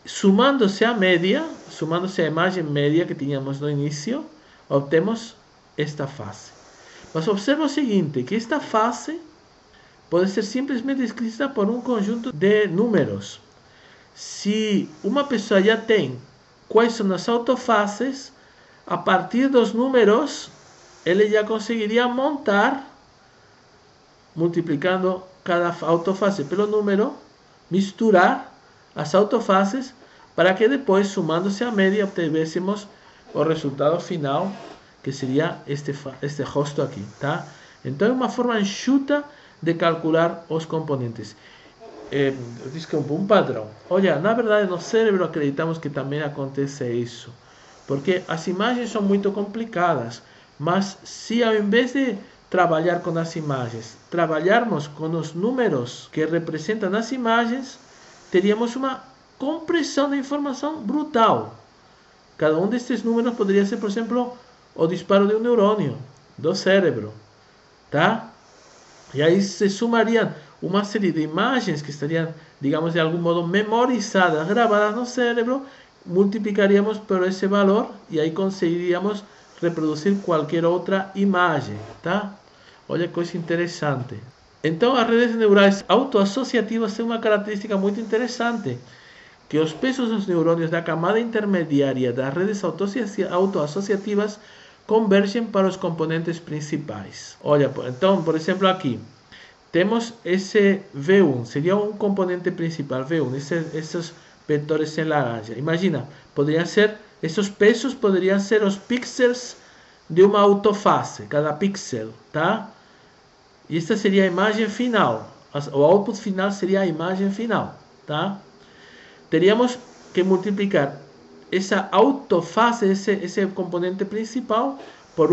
sumando-se a média, sumando-se a imagem média que tínhamos no início, obtemos esta fase. Mas observa o seguinte, que esta fase pode ser simplesmente escrita por um conjunto de números. Se uma pessoa já tem quais são as autofaces, a partir dos números, ele já conseguiria montar, multiplicando cada autoface pelo número, misturar as autofaces para que depois, somando-se a média, obtivéssemos o resultado final, que seria este rosto aqui, tá? Então é uma forma enxuta de calcular os componentes. Desculpa, um padrão. Olha, na verdade no cérebro acreditamos que também acontece isso, porque as imagens são muito complicadas, mas se ao invés de trabalhar com as imagens, trabalharmos com os números que representam as imagens, teríamos uma compressão da informação brutal. Cada um destes números poderia ser, por exemplo, o disparo de um neurônio do cérebro, tá? E aí se sumariam uma série de imagens que estariam, digamos, de algum modo memorizadas, gravadas no cérebro, multiplicaríamos por esse valor e aí conseguiríamos reproduzir qualquer outra imagem, tá? Olha que coisa interessante. Então, as redes neurais autoassociativas têm uma característica muito interessante, que os pesos dos neurônios da camada intermediária das redes autoassociativas convergem para os componentes principais. Olha, então, por exemplo, aqui temos esse V1, seria um componente principal, V1, esses vetores em laranja. Imagina, poderiam ser, esses pesos poderiam ser os pixels de uma autoface, cada pixel, tá? E esta seria a imagem final, o output final seria a imagem final, tá? Teríamos que multiplicar essa autofase, esse componente principal, por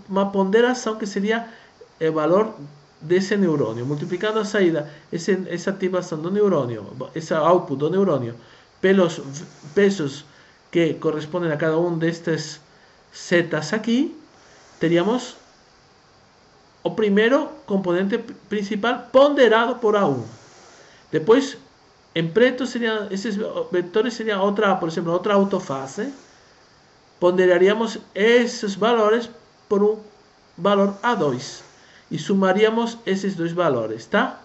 uma ponderação que seria o valor desse neurônio, multiplicando a saída, essa ativação do neurônio, esse output do neurônio, pelos pesos que correspondem a cada um destes zetas aqui, teríamos o primeiro componente principal ponderado por A1. Depois, em preto, esses vetores seriam outra, por exemplo, outra autofase. Ponderaríamos esses valores por um valor A2 e sumaríamos esses dois valores, tá?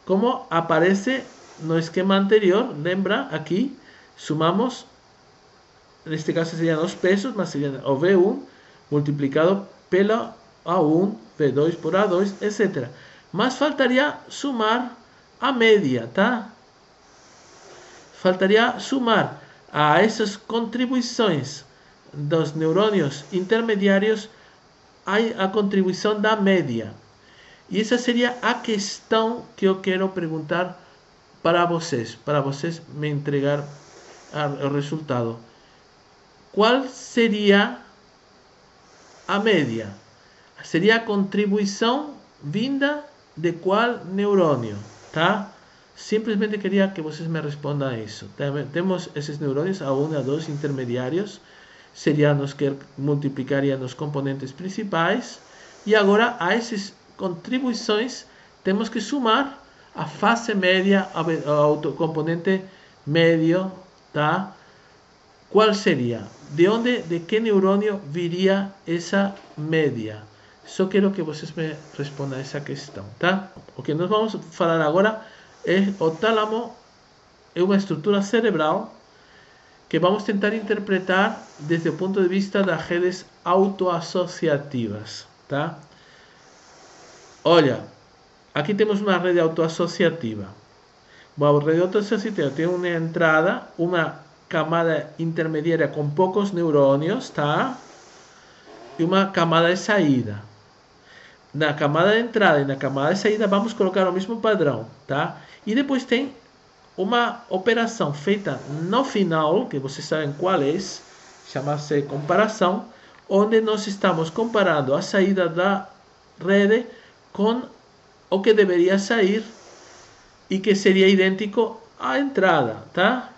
Como aparece no esquema anterior, lembra aqui, sumamos, neste caso seriam os pesos, mas seria o V1 multiplicado pela A1, V2 por A2, etc. Mas faltaria sumar a média, tá? Faltaria sumar a essas contribuições dos neurônios intermediários a contribuição da média. E essa seria a questão que eu quero perguntar para vocês me entregar o resultado. Qual seria a média? Seria a contribuição vinda de qual neurônio, tá? Simplesmente queria que vocês me respondam isso. Temos esses neurônios A1 e A2 intermediários, seriam os que multiplicariam os componentes principais, e agora a essas contribuições temos que somar a fase média ao componente médio, tá? Qual seria? De que neurônio viria essa média? Só quero que vocês me respondam essa questão, tá? O que nós vamos falar agora é o tálamo, é uma estrutura cerebral que vamos tentar interpretar desde o ponto de vista das redes autoassociativas, tá? Olha, aqui temos uma rede autoassociativa. Uma rede autoassociativa tem uma entrada, uma camada intermediária com poucos neurônios, tá? E uma camada de saída. Na camada de entrada e na camada de saída vamos colocar o mesmo padrão, tá? E depois tem uma operação feita no final, que vocês sabem qual é, chama-se comparação, onde nós estamos comparando a saída da rede com o que deveria sair e que seria idêntico à entrada, tá?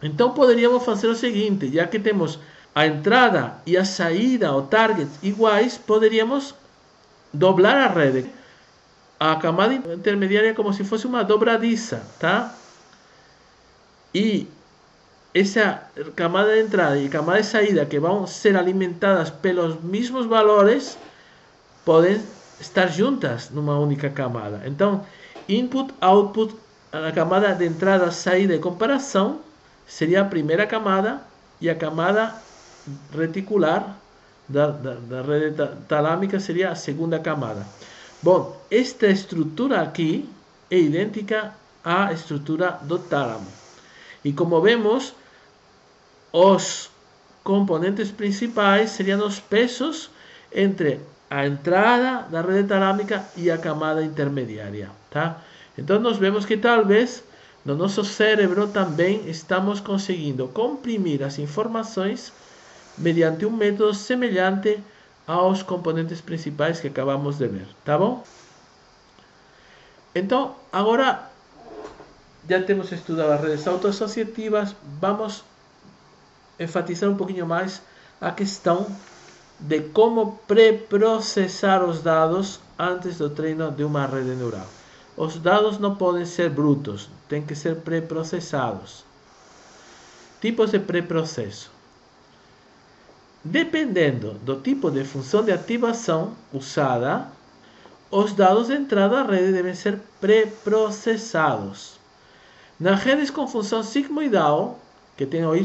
Então poderíamos fazer o seguinte, já que temos a entrada e a saída, o target, iguais, poderíamos dobrar a rede. A camada intermediária é como se fosse uma dobradiça, tá? E essa camada de entrada e camada de saída, que vão ser alimentadas pelos mesmos valores, podem estar juntas numa única camada. Então, input, output a camada de entrada, saída e comparação seria a primeira camada, e a camada reticular da rede talâmica seria a segunda camada. Bom, esta estrutura aqui é idêntica à estrutura do tálamo. E como vemos, os componentes principais seriam os pesos entre a entrada da rede talâmica e a camada intermediária, tá? Então nós vemos que talvez no nosso cérebro também estamos conseguindo comprimir as informações mediante um método semelhante aos componentes principais que acabamos de ver, tá bom? Então, agora já temos estudado as redes autoassociativas, vamos enfatizar um pouquinho mais a questão de como pré-processar os dados antes do treino de uma rede neural. Os dados não podem ser brutos, têm que ser pré-processados. Tipos de pré-processo. Dependendo do tipo de função de ativação usada, os dados de entrada à rede devem ser pré-processados. Nas redes com função sigmoidal, que tem o y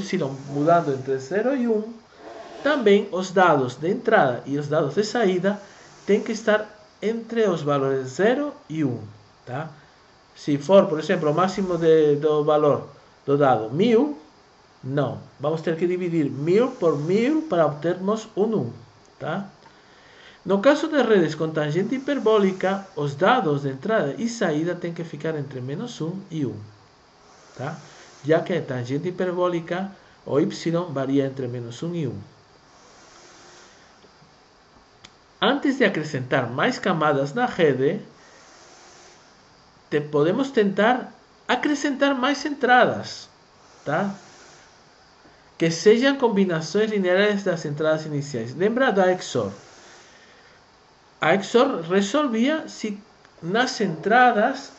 mudando entre 0 e 1, também os dados de entrada e os dados de saída têm que estar entre os valores 0 e 1. Tá? Se for, por exemplo, o máximo do valor do dado 1000, não. Vamos ter que dividir 1000 por 1000 para obtermos um 1. Tá? No caso de redes com tangente hiperbólica, os dados de entrada e saída têm que ficar entre -1 e 1. Tá? Já que a tangente hiperbólica, o y varia entre -1 e 1. Antes de acrescentar mais camadas na rede, podemos tentar acrescentar mais entradas, tá? Que sejam combinações lineares das entradas iniciais. Lembra da XOR? A XOR resolvia se nas entradas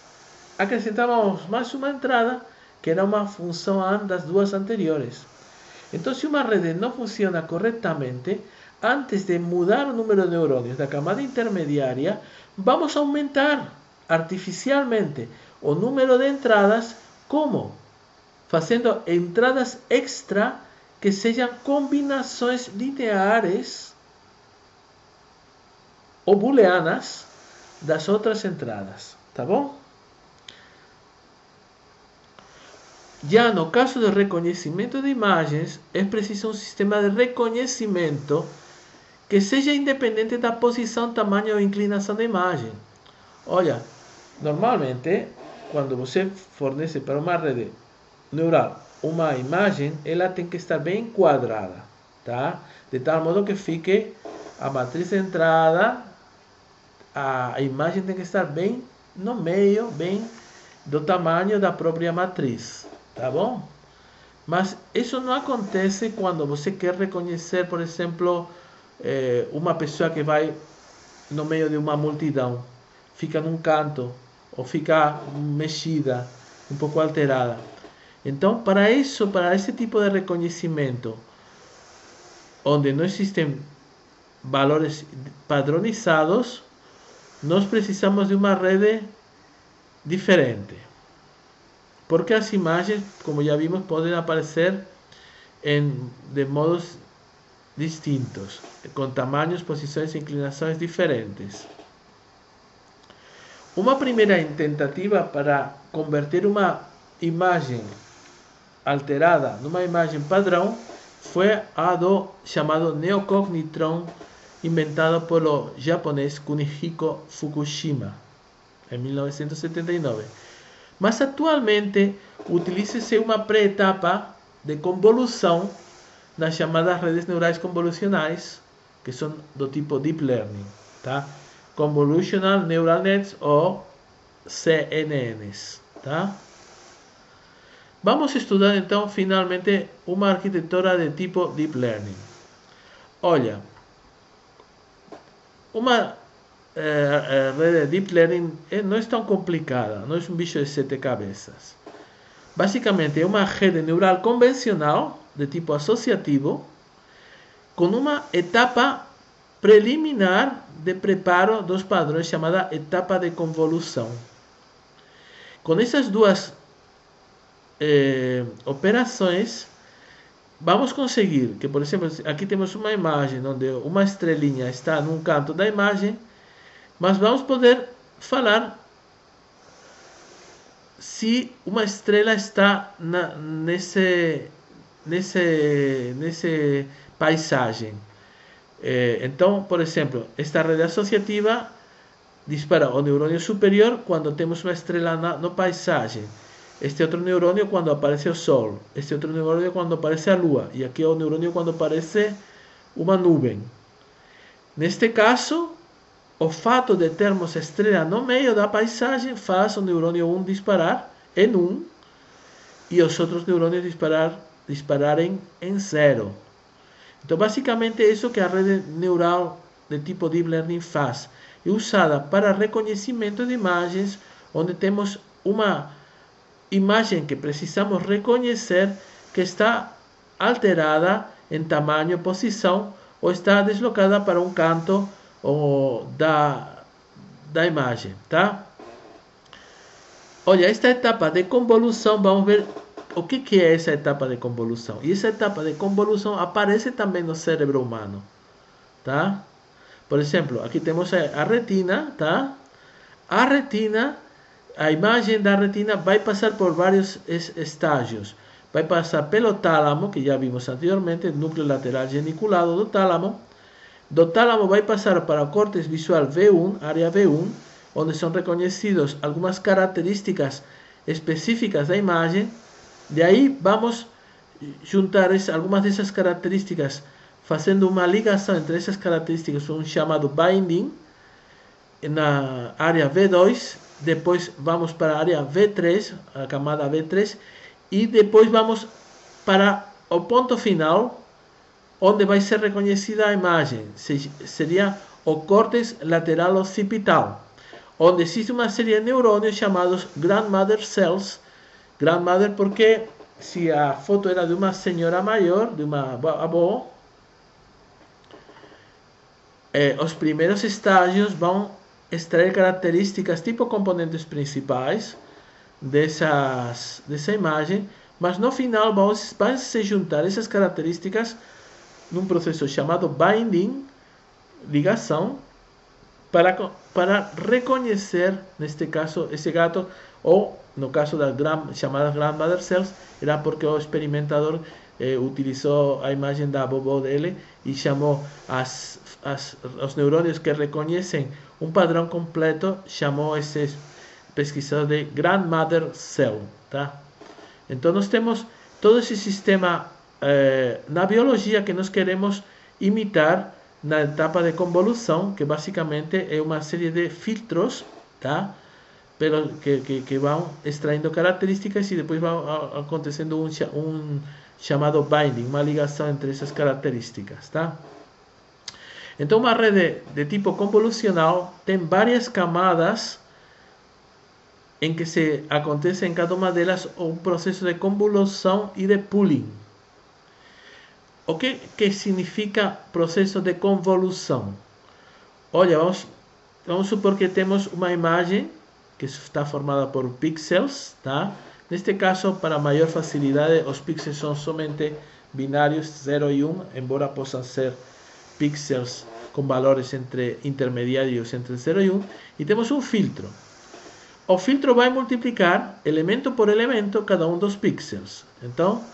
acrescentávamos mais uma entrada que era uma função AND das duas anteriores. Então, se uma rede não funciona corretamente, antes de mudar o número de neurônios da camada intermediária, vamos aumentar artificialmente o número de entradas. Como? Fazendo entradas extra que sejam combinações lineares ou booleanas das outras entradas, tá bom? Já no caso do reconhecimento de imagens, é preciso um sistema de reconhecimento que seja independente da posição, tamanho ou inclinação da imagem. Olha, normalmente, quando você fornece para uma rede neural uma imagem, ela tem que estar bem enquadrada, tá? De tal modo que fique a matriz de entrada, a imagem tem que estar bem no meio, bem do tamanho da própria matriz, tá bom? Mas isso não acontece quando você quer reconhecer, por exemplo, uma pessoa que vai no meio de uma multidão, fica num canto ou fica mexida, um pouco alterada. Então, para esse tipo de reconhecimento, onde não existem valores padronizados, nós precisamos de uma rede diferente. Porque as imagens, como já vimos, podem aparecer de modos distintos, com tamanhos, posições e inclinações diferentes. Uma primeira tentativa para converter uma imagem alterada numa imagem padrão foi a do chamado neocognitron, inventado pelo japonês Kunihiko Fukushima em 1979. Mas atualmente utiliza-se uma pré-etapa de convolução nas chamadas redes neurais convolucionais, que são do tipo Deep Learning, tá? Convolutional Neural Nets ou CNNs, tá? Vamos estudar então finalmente uma arquitetura de tipo Deep Learning. Olha, uma rede Deep Learning não é tão complicada, não é um bicho de 7 cabeças. Basicamente é uma rede neural convencional de tipo associativo com uma etapa preliminar de preparo dos padrões chamada etapa de convolução. Com essas duas operações, vamos conseguir que, por exemplo, aqui temos uma imagem onde uma estrelinha está num canto da imagem, mas vamos poder falar se uma estrela está nesse paisagem. Então, por exemplo, esta rede associativa dispara o neurônio superior quando temos uma estrela no paisagem. Este outro neurônio quando aparece o Sol. Este outro neurônio quando aparece a Lua. E aqui é o neurônio quando aparece uma nuvem. Neste caso, o fato de termos a estrela no meio da paisagem faz o neurônio 1 disparar em 1 e os outros neurônios dispararem em 0. Então, basicamente, é isso que a rede neural de tipo Deep Learning faz. É usada para reconhecimento de imagens, onde temos uma imagem que precisamos reconhecer que está alterada em tamanho, posição, ou está deslocada para um canto da imagem, tá? Olha, esta etapa de convolução, vamos ver o que é essa etapa de convolução. E essa etapa de convolução aparece também no cérebro humano, tá? Por exemplo, aqui temos a retina, tá? A imagem da retina vai passar por vários estágios. Vai passar pelo tálamo, que já vimos anteriormente, núcleo lateral geniculado do tálamo. Do tálamo vai passar para o córtex visual V1, área V1, onde são reconhecidas algumas características específicas da imagem. De aí vamos juntar algumas dessas características, fazendo uma ligação entre essas características, um chamado binding, na área V2. Depois vamos para a área V3, a camada V3, e depois vamos para o ponto final, onde vai ser reconhecida a imagem. Seria o córtex lateral occipital, onde existe uma série de neurônios chamados grandmother cells. Grandmother porque se a foto era de uma senhora maior, de uma avó, os primeiros estágios vão extrair características tipo componentes principais dessa imagem, mas no final vão se juntar essas características num processo chamado binding, ligação, para reconhecer, neste caso, esse gato, ou no caso das chamadas grandmother cells, era porque o experimentador utilizou a imagem da vovó dele e chamou os neurônios que reconhecem um padrão completo, chamou esse pesquisador de grandmother cell, tá? Então nós temos todo esse sistema na biologia que nós queremos imitar na etapa de convolução, que basicamente é uma série de filtros, tá? Que vão extraindo características e depois vai acontecendo um chamado binding, uma ligação entre essas características, tá? Então, uma rede de tipo convolucional tem várias camadas em que acontece em cada uma delas um processo de convolução e de pooling. O que significa processo de convolução? Olha, vamos supor que temos uma imagem que está formada por pixels, tá? Neste caso, para maior facilidade, os pixels são somente binários 0 e 1, embora possam ser pixels com valores intermediários entre 0 e 1, e temos um filtro. O filtro vai multiplicar elemento por elemento cada um dos pixels. Então,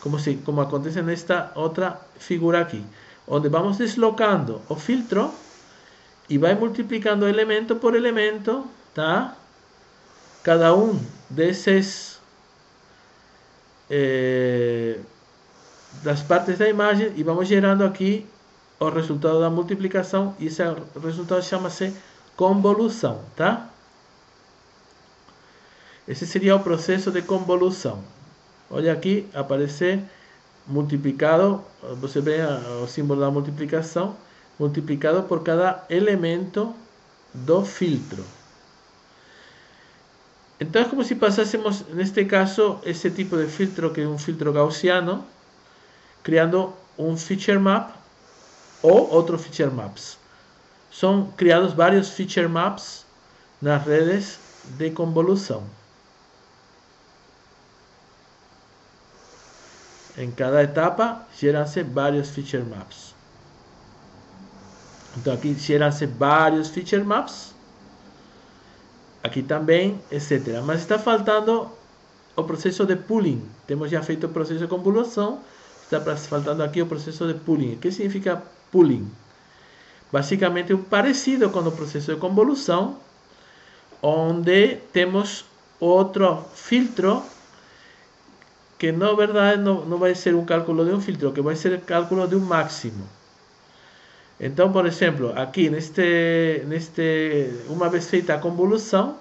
como acontece nesta outra figura aqui, onde vamos deslocando o filtro e vai multiplicando elemento por elemento, tá? Cada um desses das partes da imagem, e vamos gerando aqui o resultado da multiplicação, e esse resultado chama-se convolução, tá? Esse seria o processo de convolução. Olha aqui, aparece multiplicado, você vê o símbolo da multiplicação, multiplicado por cada elemento do filtro. Então é como se passássemos, neste caso, esse tipo de filtro, que é um filtro gaussiano, criando um feature map ou outro feature maps. São criados vários feature maps nas redes de convolução. En cada etapa, geranse varios feature maps. Então, aqui geram-se vários feature maps. Aqui também, etc. Mas está faltando o processo de pooling. Temos já feito o processo de convolução. Está faltando aqui o processo de pooling. O que significa pooling? Basicamente, parecido com o processo de convolução, onde temos outro filtro que na verdade não vai ser um cálculo de um filtro, que vai ser o cálculo de um máximo. Então, por exemplo, aqui uma vez feita a convolução,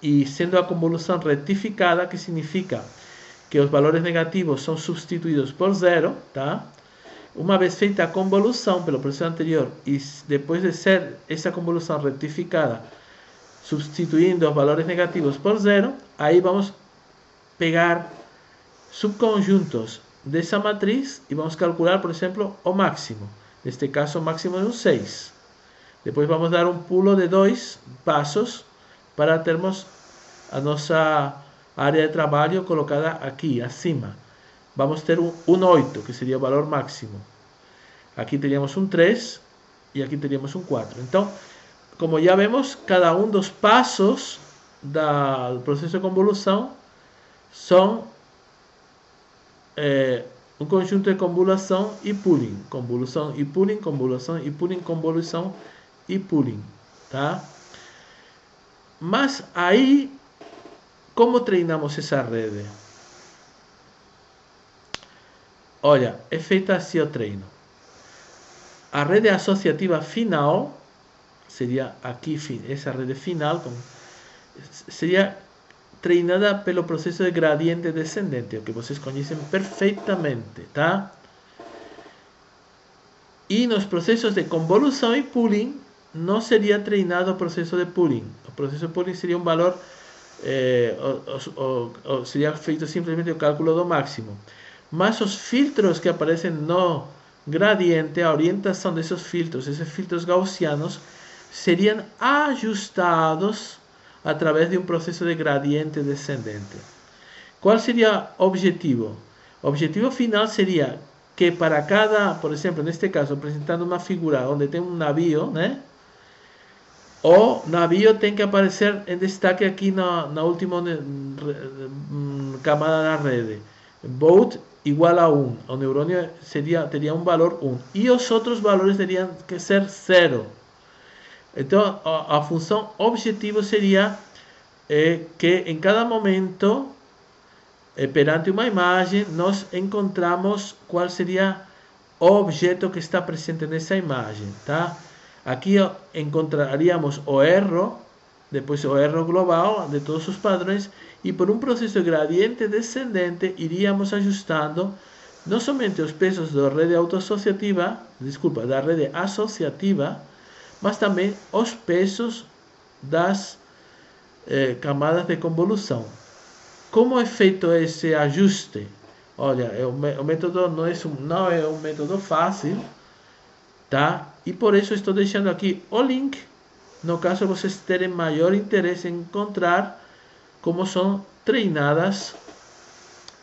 e sendo a convolução retificada, que significa que os valores negativos são substituídos por zero, tá? Uma vez feita a convolução pelo processo anterior, e depois de ser essa convolução retificada, substituindo os valores negativos por zero, aí vamos pegar subconjuntos dessa matriz e vamos calcular, por exemplo, o máximo. Neste caso, o máximo de um 6. Depois vamos dar um pulo de 2 passos para termos a nossa área de trabalho colocada aqui, acima. Vamos ter um 8, que seria o valor máximo. Aqui teríamos um 3 e aqui teríamos um 4. Então, como já vemos, cada um dos passos do processo de convolução são um conjunto de convolução e pooling. Convolução e pooling, convolução e pooling, convolução e pooling. Tá? Mas aí, como treinamos essa rede? Olha, é feita assim o treino. A rede associativa final, seria aqui essa rede final, seria treinada pelo processo de gradiente descendente, o que vocês conhecem perfeitamente, tá? E nos processos de convolução e pooling, não seria treinado o processo de pooling. O processo de pooling seria um valor, seria feito simplesmente o cálculo do máximo. Mas os filtros que aparecem no gradiente, a orientação desses filtros, esses filtros gaussianos, seriam ajustados através de um processo de gradiente descendente. Qual seria o objetivo? O objetivo final seria que para cada, por exemplo, neste caso, apresentando uma figura onde tem um navio, né? O navio tem que aparecer em destaque aqui na última camada da rede. Boat igual a 1. O neurônio teria um valor 1. E os outros valores teriam que ser 0. Então, a função objetivo seria que em cada momento, perante uma imagem, nós encontramos qual seria o objeto que está presente nessa imagem, tá? Aqui encontraríamos o erro, depois o erro global de todos os padrões, e por um processo de gradiente descendente iríamos ajustando não somente os pesos da rede da rede associativa, mas também os pesos das camadas de convolução. Como é feito esse ajuste? Olha, o método não é um método fácil, tá? E por isso estou deixando aqui o link, no caso vocês terem maior interesse em encontrar como são treinadas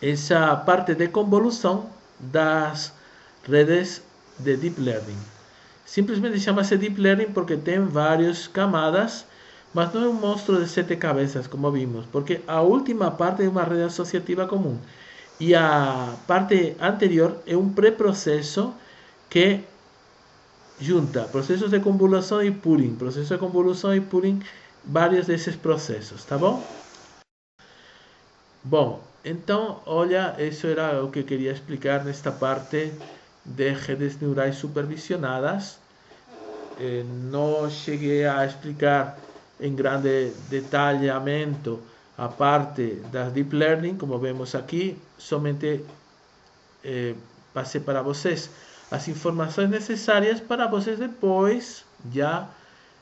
essa parte de convolução das redes de Deep Learning. Simplesmente chama-se Deep Learning porque tem várias camadas, mas não é um monstro de 7 cabeças, como vimos, porque a última parte é uma rede associativa comum e a parte anterior é um pré-processo que junta processos de convolução e pooling, vários desses processos, tá bom? Bom, então, olha, isso era o que eu queria explicar nesta parte de redes neurais supervisionadas. Não cheguei a explicar em grande detalhamento a parte da Deep Learning, como vemos aqui, somente passei para vocês as informações necessárias para vocês depois já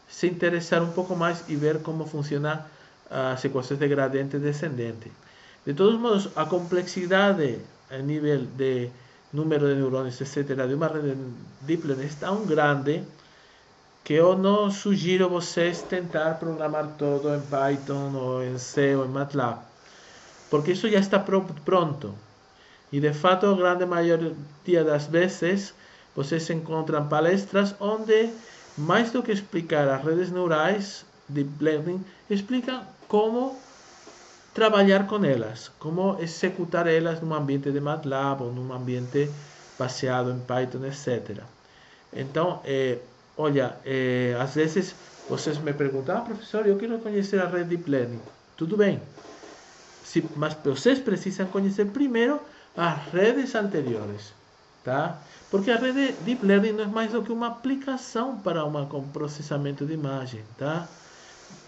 se interessar um pouco mais e ver como funciona as equações de gradiente descendente. De todos modos, a complexidade a nível de número de neurônios, etc., de uma rede Deep Learning é tão grande que eu não sugiro vocês tentar programar todo em Python ou em C ou em MATLAB, porque isso já está pronto. E de fato, a grande maioria das vezes, vocês encontram palestras onde, mais do que explicar as redes neurais, Deep Learning, explicam como trabalhar com elas, como executar elas num ambiente de MATLAB ou num ambiente baseado em Python, etc. Então, olha, às vezes vocês me perguntam, professor, eu quero conhecer a rede Deep Learning. Tudo bem, mas vocês precisam conhecer primeiro as redes anteriores, tá? Porque a rede Deep Learning não é mais do que uma aplicação para um processamento de imagem, tá?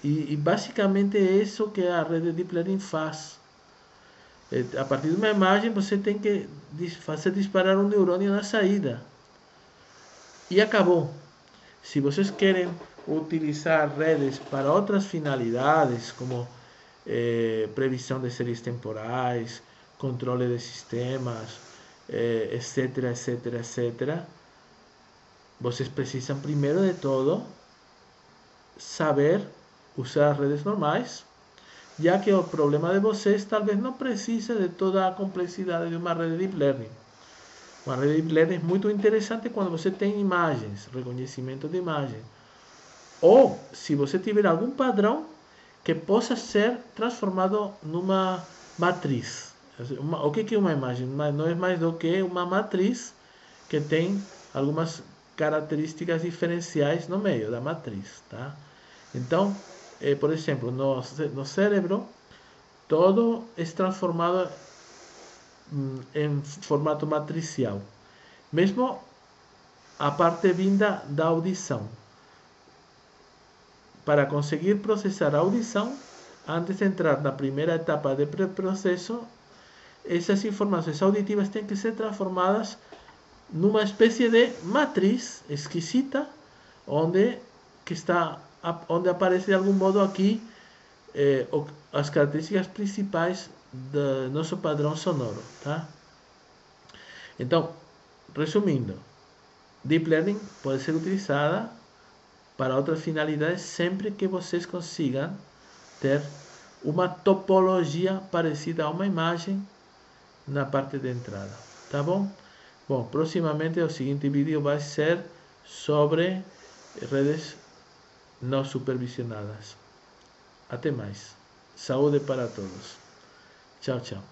E basicamente é isso que a rede Deep Learning faz. A partir de uma imagem, você tem que fazer disparar um neurônio na saída. E acabou. Se vocês querem utilizar redes para outras finalidades, como previsão de séries temporais, controle de sistemas, etc, etc, etc, vocês precisam, primeiro de todo, saber usar as redes normais, já que o problema de vocês talvez não precise de toda a complexidade de uma rede Deep Learning. Uma rede Deep Learning é muito interessante quando você tem imagens, reconhecimento de imagens. Ou se você tiver algum padrão que possa ser transformado numa matriz. O que é uma imagem? Não é mais do que uma matriz que tem algumas características diferenciais no meio da matriz, tá? Então, por exemplo, no cérebro, todo é transformado em formato matricial. Mesmo a parte vinda da audição. Para conseguir processar a audição, antes de entrar na primeira etapa de pré-processo, essas informações auditivas têm que ser transformadas numa espécie de matriz esquisita, onde aparece de algum modo aqui as características principais do nosso padrão sonoro, tá? Então, resumindo, Deep Learning pode ser utilizada para outras finalidades sempre que vocês consigam ter uma topologia parecida a uma imagem na parte de entrada, tá bom? Bom, proximamente o seguinte vídeo vai ser sobre redes não supervisionadas. Até mais. Saúde para todos. Tchau, tchau.